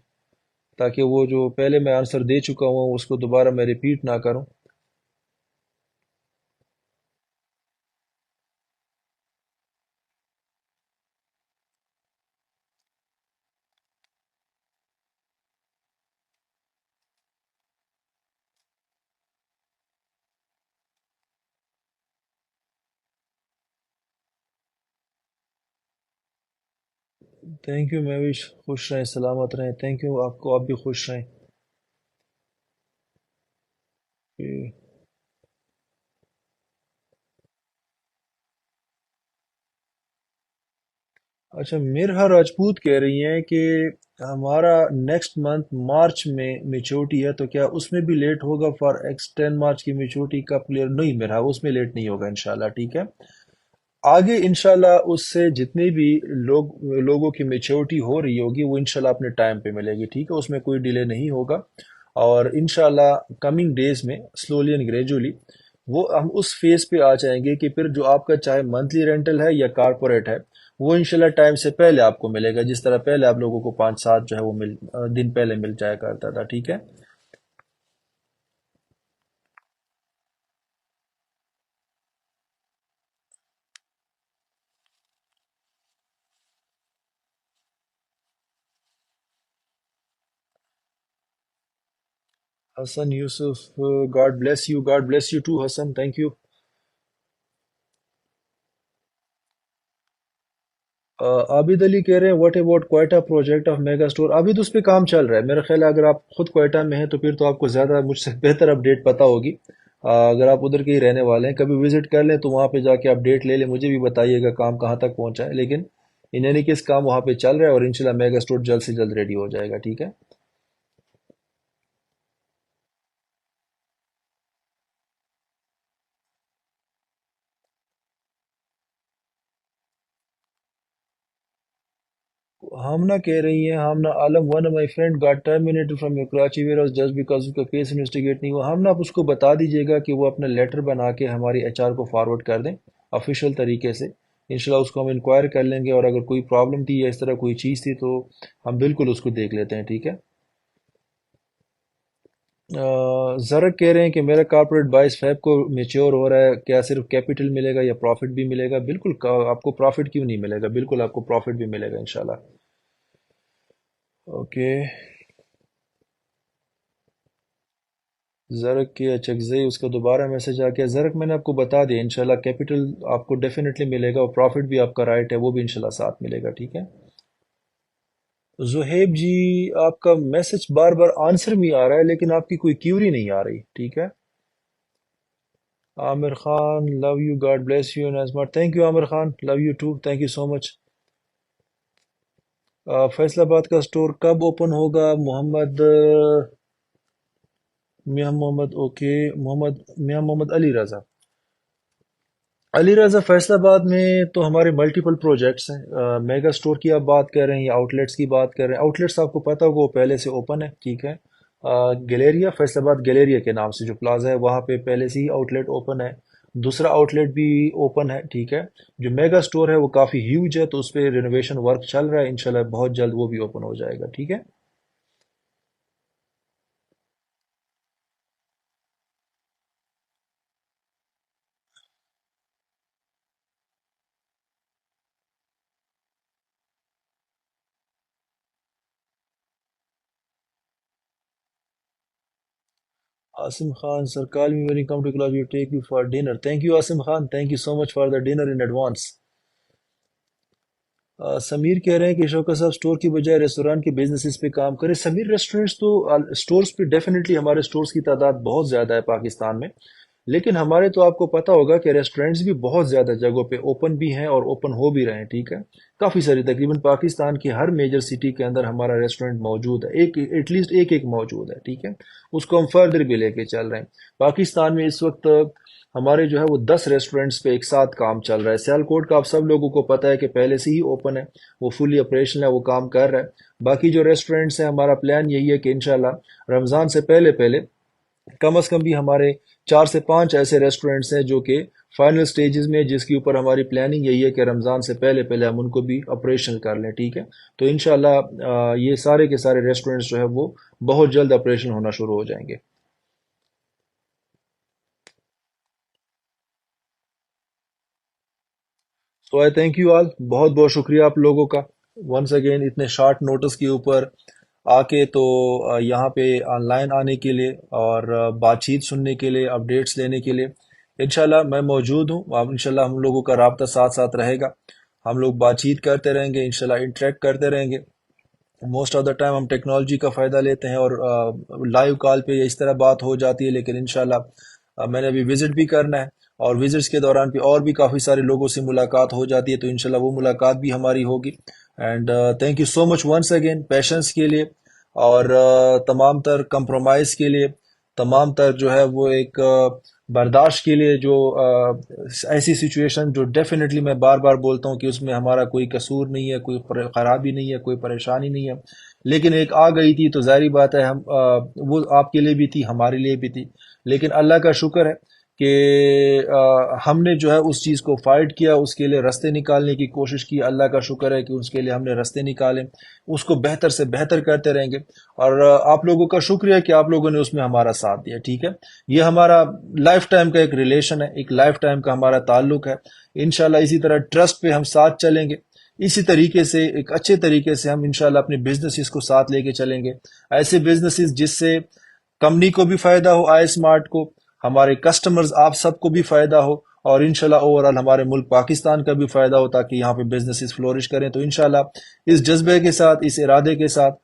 تاکہ وہ جو پہلے میں آنسر دے چکا ہوں اس کو دوبارہ میں ریپیٹ نہ کروں. تھینک یو مہوش، خوش رہیں، سلامت رہیں. تھینک یو آپ کو، آپ بھی خوش رہیں. کہ- اچھا، مرہا راجپوت کہہ رہی ہیں کہ ہمارا نیکسٹ منتھ مارچ میں میچورٹی ہے، تو کیا اس میں بھی لیٹ ہوگا؟ فار ایکس 10 مارچ کی میچورٹی کا کلیئر نہیں میرا، اس میں لیٹ نہیں ہوگا انشاءاللہ، ٹھیک ہے؟ آگے انشاءاللہ اس سے جتنے بھی لوگوں کی میچورٹی ہو رہی ہوگی وہ انشاءاللہ اپنے ٹائم پہ ملے گی، ٹھیک ہے؟ اس میں کوئی ڈیلے نہیں ہوگا، اور انشاءاللہ کمنگ ڈیز میں سلولی اینڈ گریجولی وہ ہم اس فیز پہ آ جائیں گے کہ پھر جو آپ کا چاہے منتھلی رینٹل ہے یا کارپوریٹ ہے وہ انشاءاللہ ٹائم سے پہلے آپ کو ملے گا، جس طرح پہلے آپ لوگوں کو 5 7 جو ہے وہ دن پہلے مل جایا کرتا تھا، ٹھیک ہے؟ Hassan Yousuf, God bless you, God bless you too Hassan, thank you. Abid Ali کہہ رہے ہیں what about Quetta project of mega store? Abid اس پہ کام چل رہا ہے، میرا خیال ہے اگر آپ خود کوئٹہ میں ہیں تو پھر تو آپ کو زیادہ مجھ سے بہتر اپڈیٹ پتہ ہوگی۔ اگر آپ ادھر کے ہی رہنے والے ہیں کبھی وزٹ کر لیں تو وہاں پہ جا کے اپڈیٹ لے لیں، مجھے بھی بتائیے گا کام کہاں تک پہنچا ہے، لیکن ان اینی کیس کام وہاں پہ چل رہا ہے اور انشاءاللہ میگا اسٹور جلد سے جلد ریڈی ہو جائے گا، ٹھیک ہے؟ Hamna کہہ رہی ہیں، Hamna Alam one of my friend got terminated from your Karachi warehouse just because اس کا کیس انویسٹیگیٹ نہیں ہوا۔ Hamna آپ اس کو بتا دیجئے گا کہ وہ اپنا لیٹر بنا کے ہماری ایچ آر کو فارورڈ کر دیں آفیشیل طریقے سے، انشاءاللہ اس کو ہم انکوائر کر لیں گے، اور اگر کوئی پرابلم تھی یا اس طرح کوئی چیز تھی تو ہم بالکل اس کو دیکھ لیتے ہیں، ٹھیک ہے؟ زرک کہہ رہے ہیں کہ میرا کارپوریٹ 22 فیب کو میچور ہو رہا ہے، کیا صرف کیپٹل ملے گا یا پروفٹ بھی ملے گا؟ بالکل، آپ کو پروفٹ کیوں نہیں ملے گا، بالکل آپ کو پروفٹ بھی ملے گا انشاءاللہ۔ اوکے، زرک کے اچکزئی اس کا دوبارہ میسج آ گیا۔ زرک میں نے آپ کو بتا دیا انشاءاللہ کیپٹل آپ کو ڈیفینیٹلی ملے گا، اور پروفٹ بھی آپ کا رائٹ ہے وہ بھی انشاءاللہ ساتھ ملے گا، ٹھیک ہے؟ زہیب جی، آپ کا میسج بار بار آنسر میں آ رہا ہے لیکن آپ کی کوئی کیوری نہیں آ رہی، ٹھیک ہے؟ Aamir Khan, love you, God bless you and smart, thank you Aamir Khan, love you too, thank you so much. Faisalabad کا سٹور کب اوپن ہوگا؟ محمد میاں محمد، اوکے، میاں محمد علی رضا، علی رضا فیصل آباد میں تو ہمارے ملٹیپل پروجیکٹس ہیں، میگا اسٹور کی آپ بات کر رہے ہیں یا آؤٹ لیٹس کی بات کر رہے ہیں؟ آؤٹ لیٹس آپ کو پتہ ہوگا وہ پہلے سے اوپن ہے، ٹھیک ہے؟ گیلیریا، فیصل آباد گیلیریا کے نام سے جو پلازا ہے وہاں پہ پہلے سے ہی آؤٹ لیٹ اوپن ہے، دوسرا آؤٹ لیٹ بھی اوپن ہے، ٹھیک ہے؟ جو میگا اسٹور ہے وہ کافی ہیوج ہے تو اس پہ رینوویشن ورک چل رہا ہے، انشاءاللہ بہت جلد وہ بھی اوپن ہو جائے گا، ٹھیک ہے؟ عاصم خان سر call me when you come to class, we take you for dinner. Thank you Asim Khan, thank you so much for the dinner in advance. Sameer کہہ رہے ہیں کہ شوکت صاحب سٹور کی بجائے ریسٹورانٹ کے بزنسز پہ کام کریں۔ سمیر ریسٹورنٹس تو سٹورز پہ ڈیفینیٹلی ہمارے سٹورز کی تعداد بہت زیادہ ہے پاکستان میں، لیکن ہمارے تو آپ کو پتہ ہوگا کہ ریسٹورنٹس بھی بہت زیادہ جگہوں پہ اوپن بھی ہیں اور اوپن ہو بھی رہے ہیں، ٹھیک ہے؟ کافی ساری تقریباً پاکستان کی ہر میجر سٹی کے اندر ہمارا ریسٹورنٹ موجود ہے، ایک ایٹ لیسٹ ایک موجود ہے، ٹھیک ہے؟ اس کو ہم فردر بھی لے کے چل رہے ہیں۔ پاکستان میں اس وقت ہمارے جو ہے وہ 10 ریسٹورنٹس پہ ایک ساتھ کام چل رہا ہے۔ سیالکوٹ کا آپ سب لوگوں کو پتہ ہے کہ پہلے سے ہی اوپن ہے، وہ فلی آپریشنل ہے، وہ کام کر رہا ہے۔ باقی جو ریسٹورنٹس ہیں ہمارا پلان یہی ہے کہ انشاءاللہ رمضان سے پہلے پہلے کم از کم بھی ہمارے 4 سے 5 ایسے ریسٹورنٹس ہیں جو کہ فائنل سٹیجز میں، جس کے اوپر ہماری پلاننگ یہی ہے کہ رمضان سے پہلے پہلے ہم ان کو بھی آپریشنل کر لیں، ٹھیک ہے؟ تو انشاءاللہ یہ سارے کے سارے ریسٹورنٹس جو ہے وہ بہت جلد آپریشن ہونا شروع ہو جائیں گے۔ سو آئی تھینک یو آل، بہت بہت شکریہ آپ لوگوں کا ونس اگین اتنے شارٹ نوٹس کے اوپر آ کے تو یہاں پہ آن لائن آنے کے لیے اور بات چیت سننے کے لیے، اپڈیٹس لینے کے لیے۔ انشاءاللہ میں موجود ہوں، اب انشاءاللہ ہم لوگوں کا رابطہ ساتھ ساتھ رہے گا، ہم لوگ بات چیت کرتے رہیں گے، انشاءاللہ انٹریکٹ کرتے رہیں گے۔ موسٹ آف دا ٹائم ہم ٹیکنالوجی کا فائدہ لیتے ہیں اور لائیو کال پہ اس طرح بات ہو جاتی ہے، لیکن انشاءاللہ میں نے ابھی وزٹ بھی کرنا ہے، اور وزٹس کے دوران بھی اور بھی کافی سارے لوگوں سے ملاقات ہو جاتی ہے، تو انشاءاللہ وہ ملاقات بھی ہماری ہوگی. And thank you so much once again patience کے لیے، اور تمام تر کمپرومائز کے لیے، تمام تر جو ہے وہ ایک برداشت کے لیے. جو ایسی سچویشن جو ڈیفینیٹلی میں بار بار بولتا ہوں کہ اس میں ہمارا کوئی قصور نہیں ہے، کوئی خرابی نہیں ہے، کوئی پریشانی نہیں ہے، لیکن ایک آ گئی تھی تو ظاہری بات ہے ہم وہ آپ کے لیے بھی تھی، ہمارے لیے بھی تھی. لیکن اللہ کا شکر ہے کہ ہم نے جو ہے اس چیز کو فائٹ کیا، اس کے لیے رستے نکالنے کی کوشش کی. اللہ کا شکر ہے کہ اس کے لیے ہم نے رستے نکالے، اس کو بہتر سے بہتر کرتے رہیں گے. اور آپ لوگوں کا شکریہ کہ آپ لوگوں نے اس میں ہمارا ساتھ دیا. ٹھیک ہے، یہ ہمارا لائف ٹائم کا ایک ریلیشن ہے، ایک لائف ٹائم کا ہمارا تعلق ہے. انشاءاللہ اسی طرح ٹرسٹ پہ ہم ساتھ چلیں گے، اسی طریقے سے ایک اچھے طریقے سے ہم انشاءاللہ اپنے بزنسز کو ساتھ لے کے چلیں گے. ایسے بزنسز جس سے کمپنی کو بھی فائدہ ہو، آئی اسمارٹ کو، ہمارے کسٹمرز آپ سب کو بھی فائدہ ہو، اور انشاءاللہ اوورال ہمارے ملک پاکستان کا بھی فائدہ ہو، تاکہ یہاں پہ بزنسز فلورش کریں. تو انشاءاللہ اس جذبے کے ساتھ، اس ارادے کے ساتھ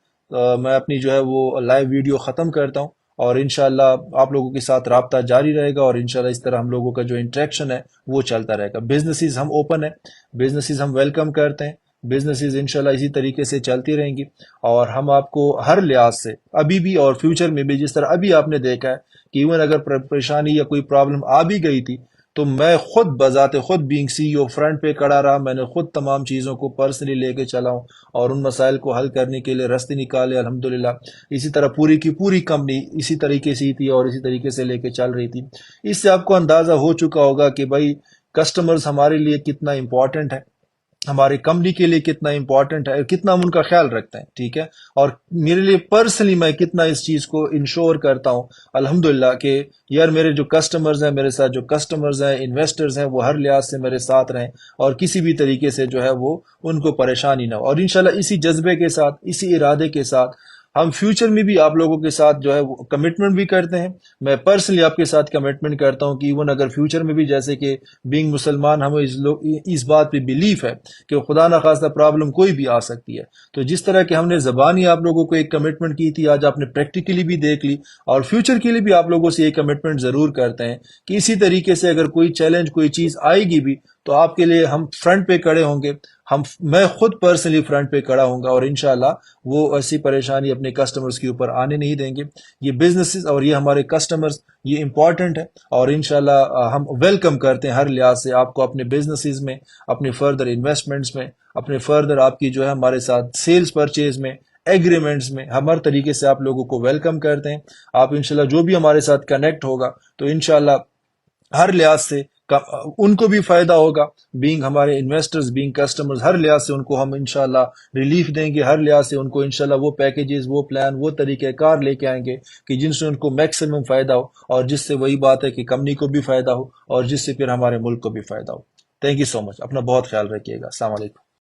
میں اپنی جو ہے وہ لائیو ویڈیو ختم کرتا ہوں، اور انشاءاللہ آپ لوگوں کے ساتھ رابطہ جاری رہے گا، اور انشاءاللہ اس طرح ہم لوگوں کا جو انٹریکشن ہے وہ چلتا رہے گا. بزنسز ہم اوپن ہیں، بزنسز ہم ویلکم کرتے ہیں، بزنسز انشاءاللہ اسی طریقے سے چلتی رہیں گی. اور ہم آپ کو ہر لحاظ سے ابھی بھی اور فیوچر میں بھی، جس طرح ابھی آپ نے دیکھا ہے کہ ایون اگر پریشانی یا کوئی پرابلم آ بھی گئی تھی تو میں خود بذات خود بینگ سی او فرنٹ پہ کھڑا رہا. میں نے خود تمام چیزوں کو پرسنلی لے کے چلا ہوں، اور ان مسائل کو حل کرنے کے لیے راستے نکالے الحمدللہ. اسی طرح پوری کی پوری کمپنی اسی طریقے سے ہی تھی اور اسی طریقے سے لے کے چل رہی تھی. اس سے آپ کو اندازہ ہو چکا ہوگا کہ بھائی کسٹمرز ہمارے لیے کتنا امپورٹنٹ ہے، ہماری کمپنی کے لیے کتنا امپورٹنٹ ہے، کتنا ہم ان کا خیال رکھتے ہیں. ٹھیک ہے، اور میرے لیے پرسنلی میں کتنا اس چیز کو انشور کرتا ہوں الحمدللہ کہ یار میرے جو کسٹمرز ہیں، میرے ساتھ جو کسٹمرز ہیں، انویسٹرز ہیں، وہ ہر لحاظ سے میرے ساتھ رہیں، اور کسی بھی طریقے سے جو ہے وہ ان کو پریشانی نہ ہو. اور انشاءاللہ اسی جذبے کے ساتھ، اسی ارادے کے ساتھ ہم فیوچر میں بھی آپ لوگوں کے ساتھ جو ہے وہ کمٹمنٹ بھی کرتے ہیں. میں پرسنلی آپ کے ساتھ کمٹمنٹ کرتا ہوں کہ ایون اگر فیوچر میں بھی، جیسے کہ بینگ مسلمان ہمیں اس بات پہ بلیف ہے کہ خدا نہ خواستہ پرابلم کوئی بھی آ سکتی ہے، تو جس طرح کہ ہم نے زبانی آپ لوگوں کو ایک کمٹمنٹ کی تھی، آج آپ نے پریکٹیکلی بھی دیکھ لی، اور فیوچر کے لیے بھی آپ لوگوں سے یہ کمٹمنٹ ضرور کرتے ہیں کہ اسی طریقے سے اگر کوئی چیلنج، کوئی چیز آئے گی بھی تو آپ کے لیے ہم فرنٹ پہ کھڑے ہوں گے. میں خود پرسنلی فرنٹ پہ کھڑا ہوں گا، اور انشاءاللہ وہ ایسی پریشانی اپنے کسٹمرز کے اوپر آنے نہیں دیں گے. یہ بزنسز اور یہ ہمارے کسٹمرز یہ امپورٹنٹ ہے، اور انشاءاللہ ہم ویلکم کرتے ہیں ہر لحاظ سے آپ کو اپنے بزنسز میں، اپنے فردر انویسٹمنٹس میں، اپنے فردر آپ کی جو ہے ہمارے ساتھ سیلز پرچیز میں، ایگریمنٹس میں، ہم ہر طریقے سے آپ لوگوں کو ویلکم کرتے ہیں. آپ انشاءاللہ جو بھی ہمارے ساتھ کنیکٹ ہوگا تو انشاءاللہ ہر لحاظ سے ان کو بھی فائدہ ہوگا. بینگ ہمارے انویسٹرز، بینگ کسٹمرز، ہر لحاظ سے ان کو ہم انشاءاللہ ریلیف دیں گے، ہر لحاظ سے ان کو انشاءاللہ وہ پیکیجز، وہ پلان، وہ طریقہ کار لے کے آئیں گے کہ جن سے ان کو میکسیمم فائدہ ہو، اور جس سے وہی بات ہے کہ کمپنی کو بھی فائدہ ہو، اور جس سے پھر ہمارے ملک کو بھی فائدہ ہو. تھینک یو سو مچ. اپنا بہت خیال رکھیے گا. السلام علیکم.